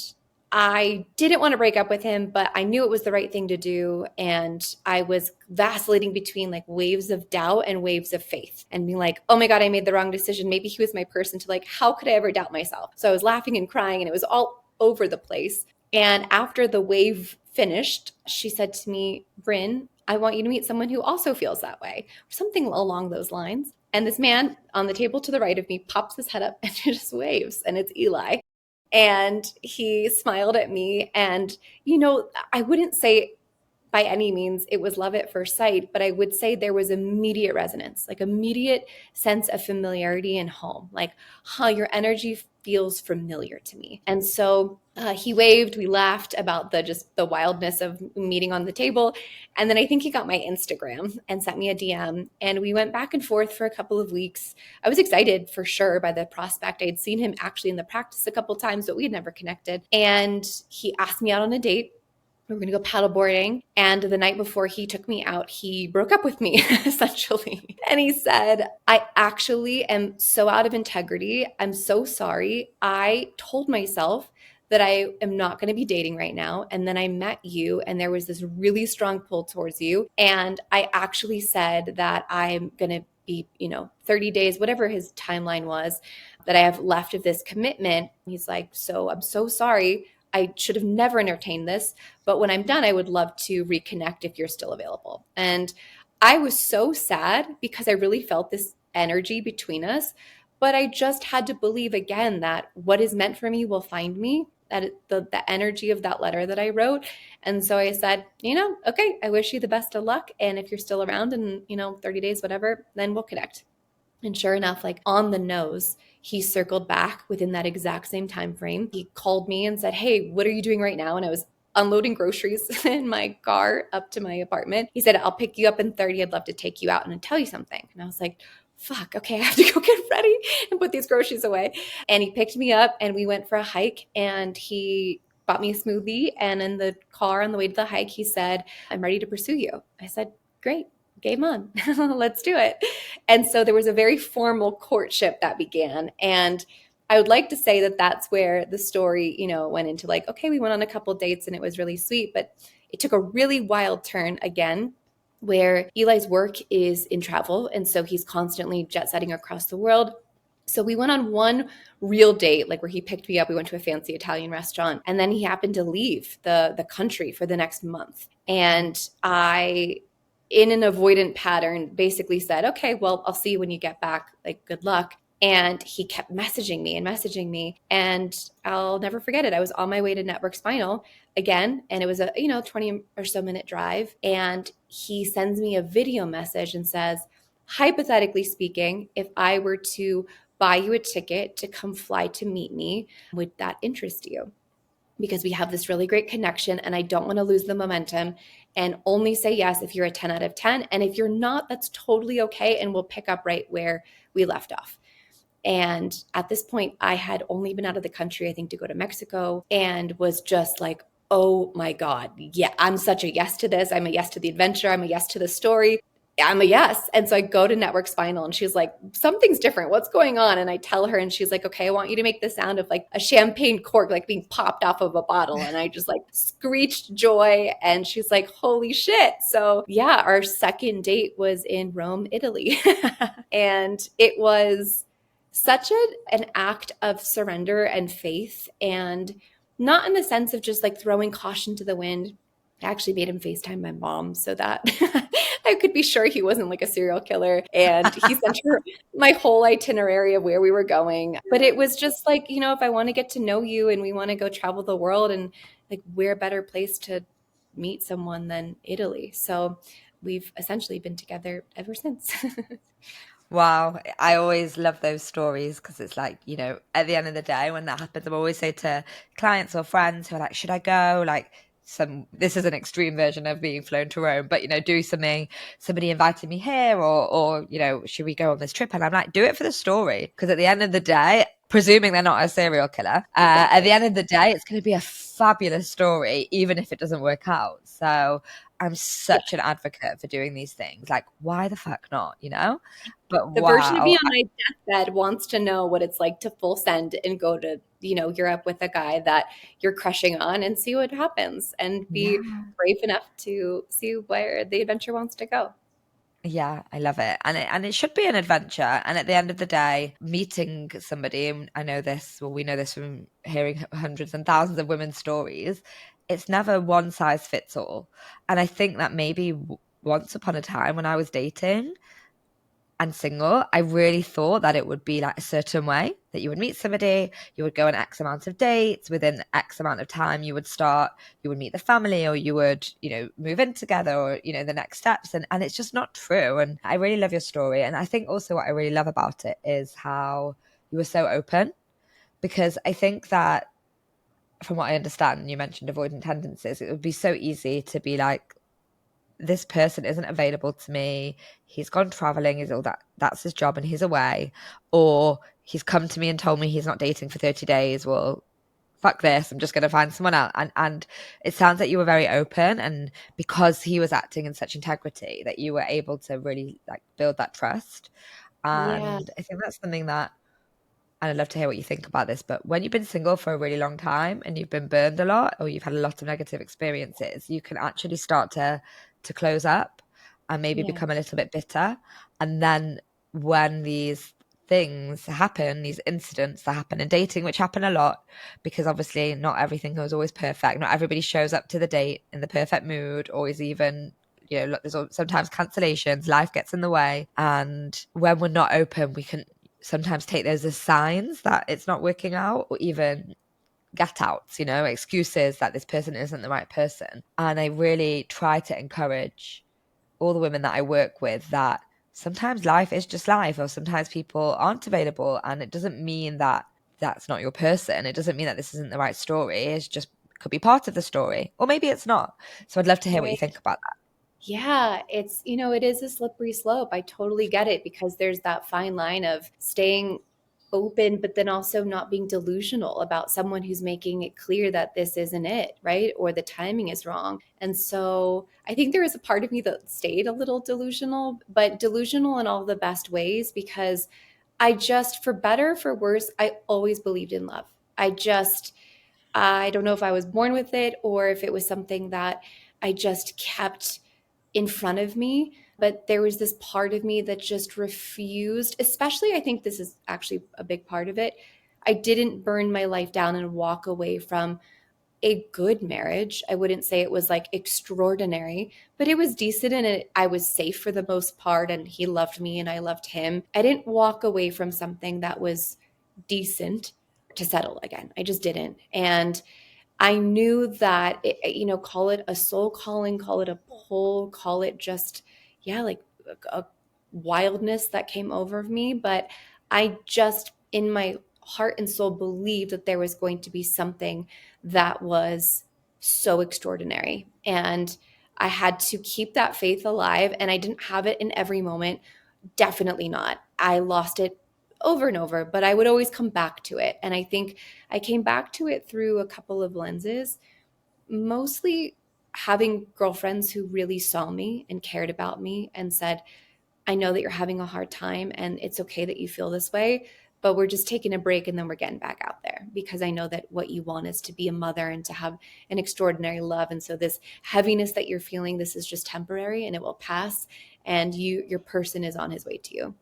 I didn't want to break up with him, but I knew it was the right thing to do. And I was vacillating between like waves of doubt and waves of faith, and being like, oh my God, I made the wrong decision. Maybe he was my person, to like, how could I ever doubt myself? So I was laughing and crying, and it was all over the place. And after the wave finished, she said to me, Bryn, I want you to meet someone who also feels that way, or something along those lines. And this man on the table to the right of me pops his head up and just waves, and it's Eli. And he smiled at me. And, I wouldn't say by any means it was love at first sight, but I would say there was immediate resonance, like immediate sense of familiarity and home. Like, your energy feels familiar to me. And so he waved, we laughed about the wildness of meeting on the table. And then I think he got my Instagram and sent me a DM, and we went back and forth for a couple of weeks. I was excited for sure by the prospect. I had seen him actually in the practice a couple of times, but we had never connected. And he asked me out on a date. We were going to go paddleboarding. And the night before he took me out, he broke up with me, essentially. And he said, I actually am so out of integrity. I'm so sorry. I told myself that I am not going to be dating right now. And then I met you, and there was this really strong pull towards you. And I actually said that I'm going to be, 30 days, whatever his timeline was, that I have left of this commitment. He's like, so I'm so sorry. I should have never entertained this, but when I'm done, I would love to reconnect if you're still available. And I was so sad, because I really felt this energy between us, but I just had to believe again that what is meant for me will find me, that the energy of that letter that I wrote. And so I said, okay, I wish you the best of luck. And if you're still around in, 30 days, whatever, then we'll connect. And sure enough, like on the nose, he circled back within that exact same time frame. He called me and said, hey, what are you doing right now? And I was unloading groceries in my car up to my apartment. He said, I'll pick you up in 30. I'd love to take you out and tell you something. And I was like, fuck, okay, I have to go get ready and put these groceries away. And he picked me up and we went for a hike, and he bought me a smoothie. And in the car on the way to the hike, he said, I'm ready to pursue you. I said, great. Game on. Let's do it. And so there was a very formal courtship that began. And I would like to say that that's where the story, went into like, okay, we went on a couple dates and it was really sweet, but it took a really wild turn again, where Eli's work is in travel. And so he's constantly jet setting across the world. So we went on one real date, like where he picked me up. We went to a fancy Italian restaurant, and then he happened to leave the country for the next month. And I, in an avoidant pattern, basically said, okay, well, I'll see you when you get back. Like, good luck. And he kept messaging me. And I'll never forget it. I was on my way to Network Spinal again, and it was a 20 or so minute drive. And he sends me a video message and says, hypothetically speaking, if I were to buy you a ticket to come fly to meet me, would that interest you? Because we have this really great connection, and I don't want to lose the momentum, and only say yes if you're a 10 out of 10. And if you're not, that's totally okay. And we'll pick up right where we left off. And at this point, I had only been out of the country, I think, to go to Mexico, and was just like, oh my God, yeah, I'm such a yes to this. I'm a yes to the adventure. I'm a yes to the story. I'm a yes. And so I go to Network Spinal, and she's like, something's different. What's going on? And I tell her, and she's like, okay, I want you to make the sound of like a champagne cork, like being popped off of a bottle. And I just like screeched joy. And she's like, holy shit. So yeah, our second date was in Rome, Italy. And it was such an act of surrender and faith, and not in the sense of just like throwing caution to the wind. I actually made him FaceTime my mom so that I I could be sure he wasn't like a serial killer. And he sent her my whole itinerary of where we were going. But it was just like, if I want to get to know you and we want to go travel the world, and like, where a better place to meet someone than Italy. So we've essentially been together ever since. Wow. I always love those stories because it's like, at the end of the day, when that happens, I always say to clients or friends who are like, should I go? Like, this is an extreme version of being flown to Rome, but, do something, somebody invited me here, or, should we go on this trip? And I'm like, do it for the story. Because at the end of the day, presuming they're not a serial killer, at the end of the day, it's going to be a fabulous story, even if it doesn't work out. So I'm such an advocate for doing these things. Like, why the fuck not, But The version of me wow. on my deathbed wants to know what it's like to full send and go to, Europe with a guy that you're crushing on and see what happens and be Yeah. brave enough to see where the adventure wants to go. Yeah, I love it. And it should be an adventure. And at the end of the day, meeting somebody, and I know this, well, we know this from hearing hundreds and thousands of women's stories, it's never one size fits all. And I think that maybe once upon a time when I was dating, and single, I really thought that it would be like a certain way, that you would meet somebody, you would go on X amount of dates, within X amount of time you would meet the family, or you would, move in together, or, the next steps. And it's just not true. And I really love your story. And I think also what I really love about it is how you were so open, because I think that from what I understand, you mentioned avoidant tendencies, it would be so easy to be like, this person isn't available to me. He's gone traveling. He's all that's his job and he's away. Or he's come to me and told me he's not dating for 30 days. Well, fuck this. I'm just going to find someone else. And it sounds like you were very open, and because he was acting in such integrity, that you were able to really like build that trust. Yeah. And I think that's something that, and I'd love to hear what you think about this, but when you've been single for a really long time and you've been burned a lot, or you've had a lot of negative experiences, you can actually start to close up and maybe Yeah. become a little bit bitter. And then when these things happen, these incidents that happen in dating, which happen a lot, because obviously not everything was always perfect. Not everybody shows up to the date in the perfect mood, or is even, there's sometimes cancellations, life gets in the way. And when we're not open, we can sometimes take those as signs that it's not working out, or even get outs, excuses that this person isn't the right person. And I really try to encourage all the women that I work with that sometimes life is just life, or sometimes people aren't available. And it doesn't mean that that's not your person. It doesn't mean that this isn't the right story. It's just could be part of the story, or maybe it's not. So I'd love to hear what you Right. think about that. Yeah, it is a slippery slope. I totally get it, because there's that fine line of staying open, but then also not being delusional about someone who's making it clear that this isn't it, right? Or the timing is wrong. And so I think there is a part of me that stayed a little delusional, but delusional in all the best ways, because I just, for better, for worse, I always believed in love. I don't know if I was born with it or if it was something that I just kept in front of me. But there was this part of me that just refused, especially, I think this is actually a big part of it. I didn't burn my life down and walk away from a good marriage. I wouldn't say it was like extraordinary, but it was decent, and I was safe for the most part. And he loved me and I loved him. I didn't walk away from something that was decent to settle again. I just didn't. And I knew that, call it a soul calling, call it a pull, call it just, yeah, like a wildness that came over me. But I just, in my heart and soul, believed that there was going to be something that was so extraordinary. And I had to keep that faith alive. And I didn't have it in every moment. Definitely not. I lost it over and over, but I would always come back to it. And I think I came back to it through a couple of lenses, mostly having girlfriends who really saw me and cared about me and said, I know that you're having a hard time and it's okay that you feel this way, but we're just taking a break and then we're getting back out there, because I know that what you want is to be a mother and to have an extraordinary love. And so this heaviness that you're feeling, this is just temporary and it will pass, and your person is on his way to you.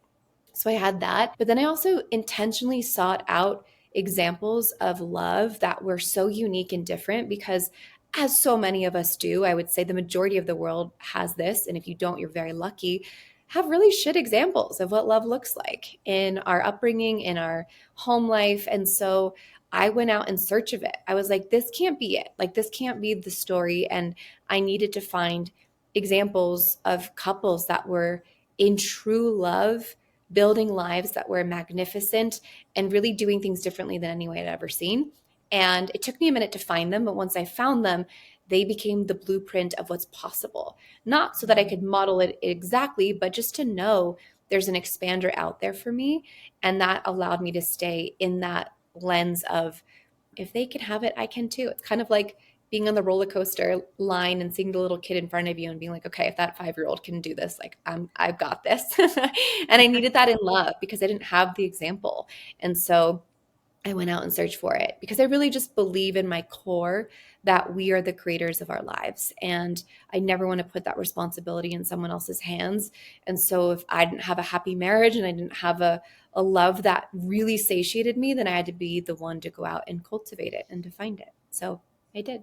So I had that. But then I also intentionally sought out examples of love that were so unique and different, because as so many of us do. I would say the majority of the world has this. And if you don't, you're very lucky. Have really shit examples of what love looks like in our upbringing, in our home life. And so I went out in search of it. I was like, this can't be it. Like, this can't be the story. And I needed to find examples of couples that were in true love, building lives that were magnificent and really doing things differently than anyone had ever seen. And it took me a minute to find them, but once I found them, they became the blueprint of what's possible. Not so that I could model it exactly, but just to know there's an expander out there for me. And that allowed me to stay in that lens of, if they can have it, I can too. It's kind of like being on the roller coaster line and seeing the little kid in front of you and being like, okay, if that 5-year-old can do this, like I've got this. And I needed that in love because I didn't have the example. And so I went out and searched for it because I really just believe in my core that we are the creators of our lives. And I never want to put that responsibility in someone else's hands. And so if I didn't have a happy marriage and I didn't have a love that really satiated me, then I had to be the one to go out and cultivate it and to find it. So I did.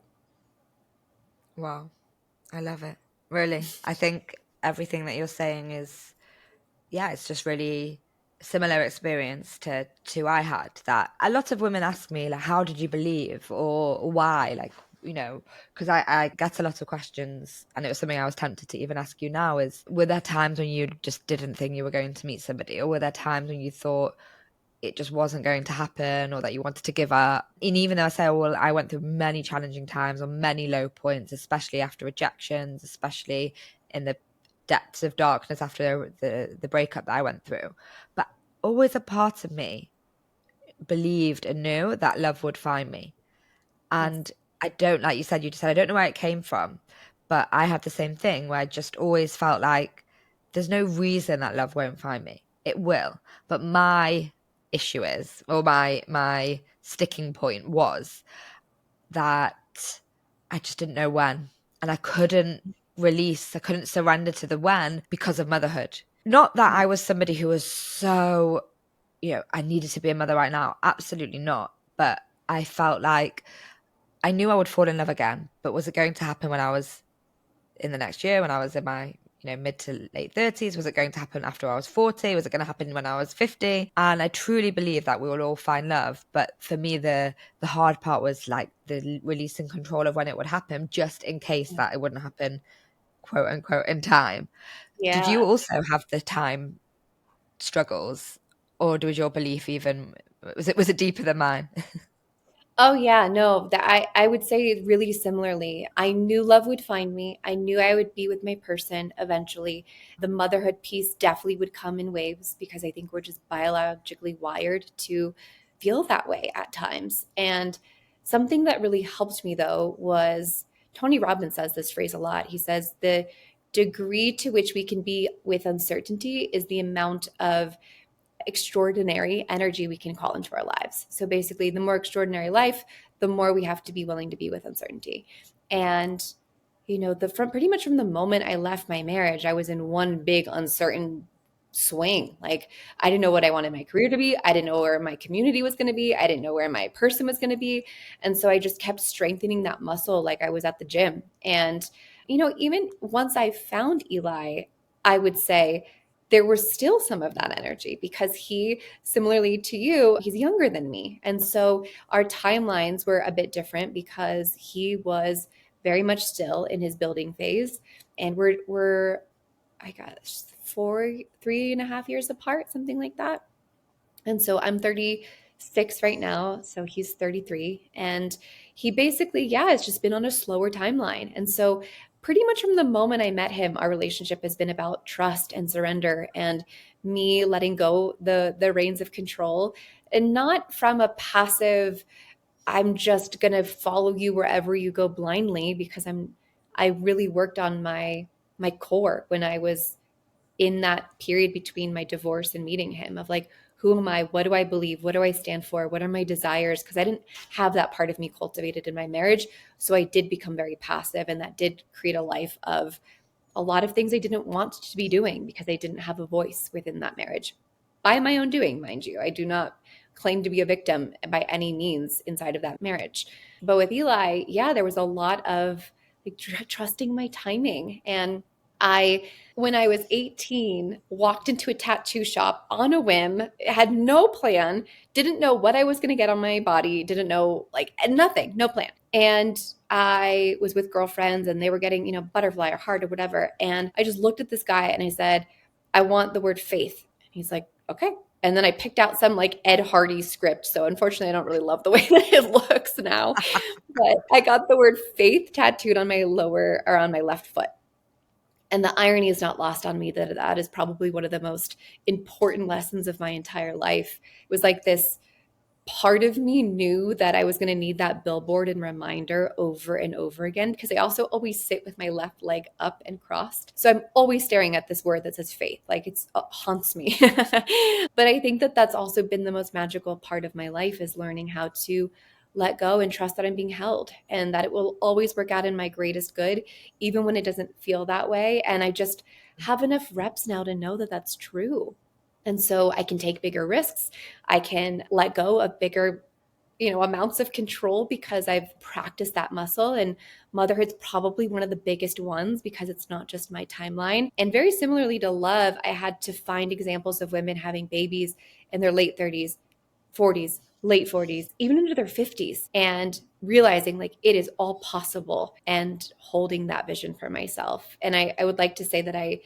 Wow. I love it. Really. I think everything that you're saying is, yeah, it's just really similar experience to I had. That a lot of women ask me, like, how did you believe, or why? Like, because I get a lot of questions, and it was something I was tempted to even ask you now is, were there times when you just didn't think you were going to meet somebody, or were there times when you thought it just wasn't going to happen, or that you wanted to give up? And even though I say, well, I went through many challenging times or many low points, especially after rejections, especially in the depths of darkness after the breakup that I went through, but always a part of me believed and knew that love would find me. Yes. And I don't, like you just said, I don't know where it came from, but I have the same thing where I just always felt like there's no reason that love won't find me. It will. But my issue is, or my sticking point was that I just didn't know when. And I couldn't I couldn't surrender to the when because of motherhood. Not that I was somebody who was so, I needed to be a mother right now. Absolutely not. But I felt like I knew I would fall in love again, but was it going to happen when I was in the next year, when I was in my, mid to late 30s? Was it going to happen after I was 40? Was it going to happen when I was 50? And I truly believe that we will all find love. But for me, the hard part was like the releasing control of when it would happen, just in case that it wouldn't happen, quote unquote, in time. Did Yeah. you also have the time struggles, or was your belief even, was it deeper than mine? Oh yeah, no, that I would say really similarly. I knew love would find me. I knew I would be with my person eventually. The motherhood piece definitely would come in waves because I think we're just biologically wired to feel that way at times. And something that really helped me though was Tony Robbins says this phrase a lot. He says the degree to which we can be with uncertainty is the amount of extraordinary energy we can call into our lives. So basically, the more extraordinary life, the more we have to be willing to be with uncertainty. And the from pretty much from the moment I left my marriage, I was in one big uncertain swing. Like I didn't know what I wanted my career to be. I didn't know where my community was going to be. I didn't know where my person was going to be. And so I just kept strengthening that muscle like I was at the gym. And even once I found Eli, I would say there was still some of that energy because he, similarly to you, he's younger than me. And so our timelines were a bit different because he was very much still in his building phase. And we're I guess 3.5 years apart, something like that. And so I'm 36 right now. So he's 33. And he basically, yeah, it's just been on a slower timeline. And so pretty much from the moment I met him, our relationship has been about trust and surrender and me letting go the reins of control, and not from a passive, I'm just gonna follow you wherever you go blindly, because I really worked on my core when I was in that period between my divorce and meeting him, of like, who am I? What do I believe? What do I stand for? What are my desires? Because I didn't have that part of me cultivated in my marriage. So I did become very passive, and that did create a life of a lot of things I didn't want to be doing because I didn't have a voice within that marriage. By my own doing, mind you. I do not claim to be a victim by any means inside of that marriage. But with Eli, yeah, there was a lot of like trusting my timing. And when I was 18, walked into a tattoo shop on a whim, had no plan, didn't know what I was going to get on my body, didn't know like nothing, no plan. And I was with girlfriends and they were getting, butterfly or heart or whatever. And I just looked at this guy and I said, I want the word faith. And he's like, okay. And then I picked out some like Ed Hardy script. So unfortunately, I don't really love the way that it looks now. But I got the word faith tattooed on my on my left foot. And the irony is not lost on me that is probably one of the most important lessons of my entire life. It was like this part of me knew that I was going to need that billboard and reminder over and over again, because I also always sit with my left leg up and crossed. So I'm always staring at this word that says faith, like it haunts me. But I think that that's also been the most magical part of my life, is learning how to let go and trust that I'm being held and that it will always work out in my greatest good, even when it doesn't feel that way. And I just have enough reps now to know that that's true. And so I can take bigger risks. I can let go of bigger, amounts of control because I've practiced that muscle. And motherhood's probably one of the biggest ones because it's not just my timeline. And very similarly to love, I had to find examples of women having babies in their late 30s, 40s, late 40s, even into their 50s, and realizing like it is all possible and holding that vision for myself. And I would like to say that I,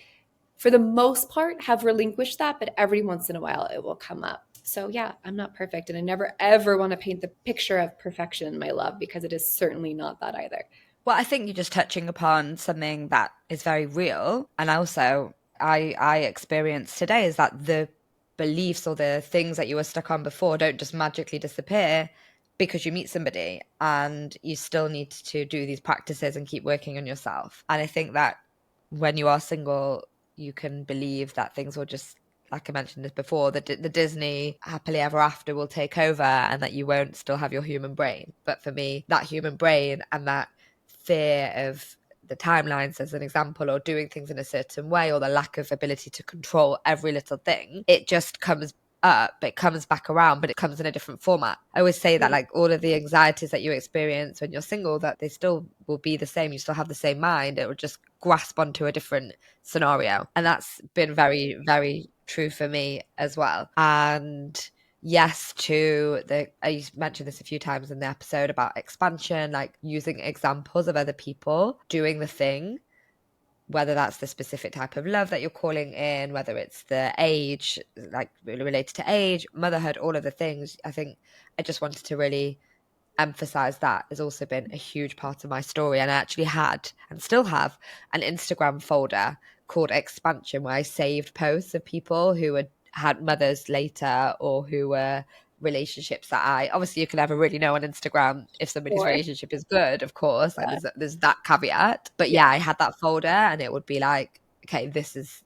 for the most part, have relinquished that, but every once in a while it will come up. So yeah, I'm not perfect. And I never, ever want to paint the picture of perfection in my love, because it is certainly not that either. Well, I think you're just touching upon something that is very real. And also, I experienced today is that the beliefs or the things that you were stuck on before don't just magically disappear because you meet somebody, and you still need to do these practices and keep working on yourself. And I think that when you are single, you can believe that things will just, like I mentioned this before, the Disney happily ever after will take over, and that you won't still have your human brain. But for me, that human brain and that fear of the timelines, as an example, or doing things in a certain way, or the lack of ability to control every little thing, it just comes up, it comes back around, but it comes in a different format. I always say that like all of the anxieties that you experience when you're single, that they still will be the same. You still have the same mind. It will just grasp onto a different scenario. And that's been very, very true for me as well. And yes, I mentioned this a few times in the episode about expansion, like using examples of other people doing the thing, whether that's the specific type of love that you're calling in, whether it's the age, like really related to age, motherhood, all of the things. I think I just wanted to really emphasize that has also been a huge part of my story. And I actually had, and still have, an Instagram folder called Expansion, where I saved posts of people who had mothers later, or who were relationships that obviously you can never really know on Instagram if somebody's relationship is good, of course, like there's that caveat. But yeah, I had that folder, and it would be like, okay, this is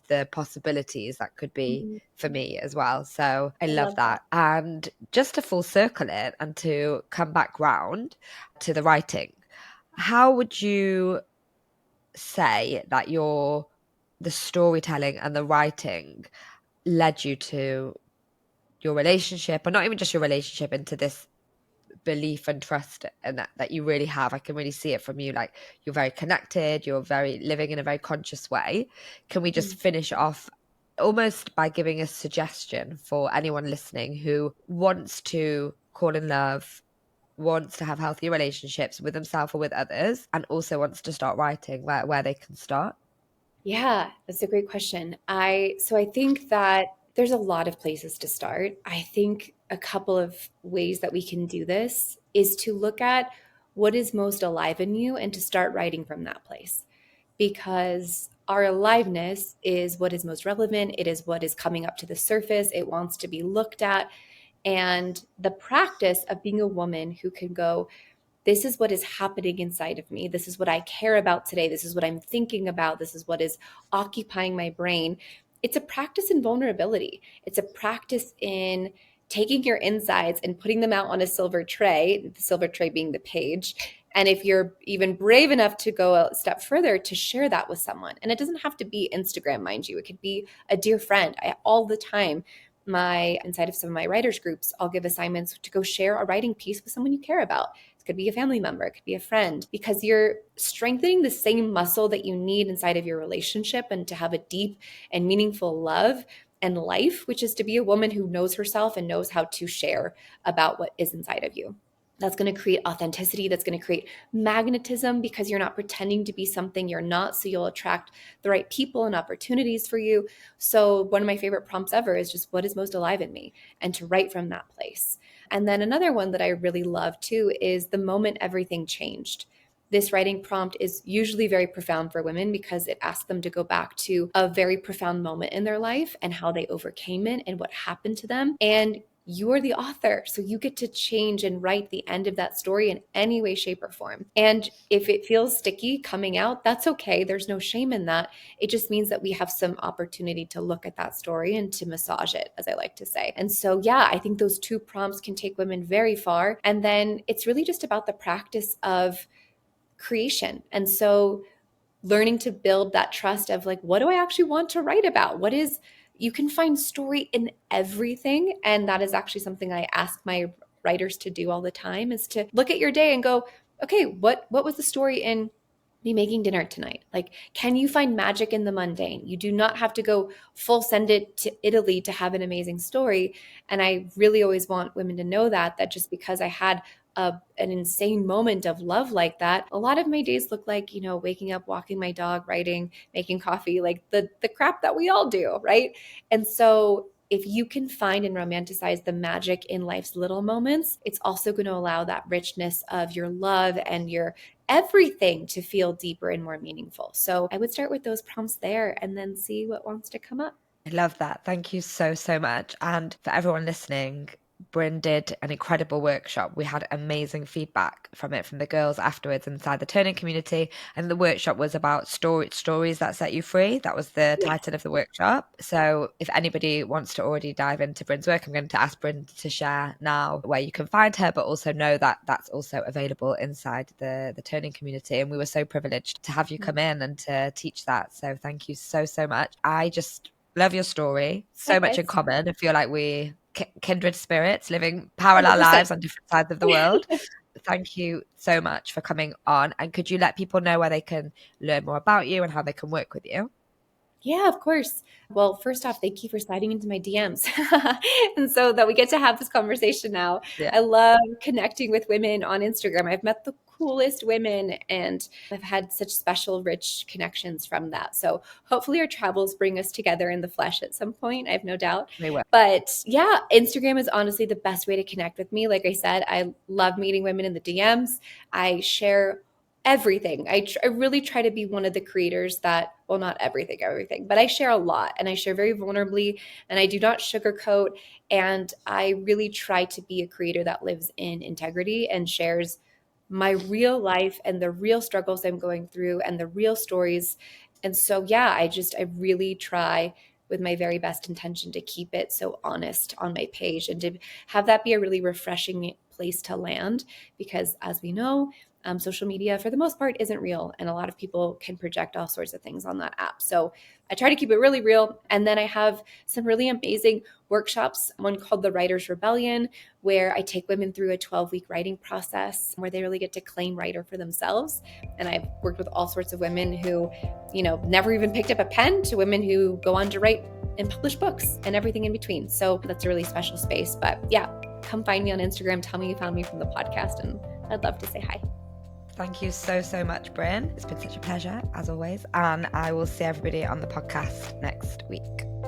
the possibilities that could be for me as well. So I love that. And just to full circle it and to come back round to the writing, how would you say that the storytelling and the writing led you to your relationship, or not even just your relationship, into this belief and trust and that you really have? I can really see it from you. Like, you're very connected, you're very living in a very conscious way. Can we just finish off almost by giving a suggestion for anyone listening who wants to call in love, wants to have healthy relationships with themselves or with others, and also wants to start writing, where they can start? Yeah, that's a great question. So I think that there's a lot of places to start. I think a couple of ways that we can do this is to look at what is most alive in you and to start writing from that place. Because our aliveness is what is most relevant. It is what is coming up to the surface. It wants to be looked at. And the practice of being a woman who can go, this is what is happening inside of me. This is what I care about today. This is what I'm thinking about. This is what is occupying my brain. It's a practice in vulnerability. It's a practice in taking your insides and putting them out on a silver tray, the silver tray being the page. And if you're even brave enough to go a step further, to share that with someone. And it doesn't have to be Instagram, mind you. It could be a dear friend. All the time, inside of some of my writers groups, I'll give assignments to go share a writing piece with someone you care about. It could be a family member, it could be a friend, because you're strengthening the same muscle that you need inside of your relationship and to have a deep and meaningful love and life, which is to be a woman who knows herself and knows how to share about what is inside of you. That's going to create authenticity. That's going to create magnetism because you're not pretending to be something you're not. So you'll attract the right people and opportunities for you. So one of my favorite prompts ever is just what is most alive in me, and to write from that place. And then another one that I really love too is the moment everything changed. This writing prompt is usually very profound for women because it asks them to go back to a very profound moment in their life and how they overcame it and what happened to them. And you're the author, so you get to change and write the end of that story in any way, shape, or form. And if it feels sticky coming out, that's okay. There's no shame in that. It just means that we have some opportunity to look at that story and to massage it, as I like to say. And so, yeah, I think those two prompts can take women very far. And then it's really just about the practice of creation. And so learning to build that trust of like, what do I actually want to write about? You can find story in everything. And that is actually something I ask my writers to do all the time, is to look at your day and go, okay, what was the story in me making dinner tonight? Like, can you find magic in the mundane? You do not have to go full send it to Italy to have an amazing story. And I really always want women to know that just because I had an insane moment of love like that, a lot of my days look like, waking up, walking my dog, writing, making coffee, like the crap that we all do, right? And so if you can find and romanticize the magic in life's little moments, it's also going to allow that richness of your love and your everything to feel deeper and more meaningful. So I would start with those prompts there and then see what wants to come up. I love that. Thank you so, so much. And for everyone listening, Bryn did an incredible workshop. We had amazing feedback from it, from the girls afterwards inside the turning community. And the workshop was about stories that set you free. That was the title of the workshop. So if anybody wants to already dive into Bryn's work, I'm going to ask Bryn to share now where you can find her, but also know that that's also available inside the turning community. And we were so privileged to have you come in and to teach that. So thank you so, so much. I just love your story. So much in common. I feel like we kindred spirits living parallel 100%. Lives on different sides of the world. Thank you so much for coming on. And could you let people know where they can learn more about you and how they can work with you? Yeah, of course. Well, first off, thank you for sliding into my DMs. And so that we get to have this conversation now. Yeah. I love connecting with women on Instagram. I've met the coolest women and I've had such special, rich connections from that. So hopefully our travels bring us together in the flesh at some point. I have no doubt. They will. But yeah, Instagram is honestly the best way to connect with me. Like I said, I love meeting women in the DMs. I share everything. I really try to be one of the creators that, well, not everything, but I share a lot and I share very vulnerably and I do not sugarcoat. And I really try to be a creator that lives in integrity and shares my real life and the real struggles I'm going through and the real stories. And so, yeah, I really try with my very best intention to keep it so honest on my page and to have that be a really refreshing place to land, because as we know, social media for the most part isn't real. And a lot of people can project all sorts of things on that app. So I try to keep it really real. And then I have some really amazing workshops, one called The Writer's Rebellion, where I take women through a 12-week writing process where they really get to claim writer for themselves. And I've worked with all sorts of women who, never even picked up a pen, to women who go on to write and publish books and everything in between. So that's a really special space. But yeah, come find me on Instagram. Tell me you found me from the podcast and I'd love to say hi. Thank you so, so much, Bryn. It's been such a pleasure, as always. And I will see everybody on the podcast next week.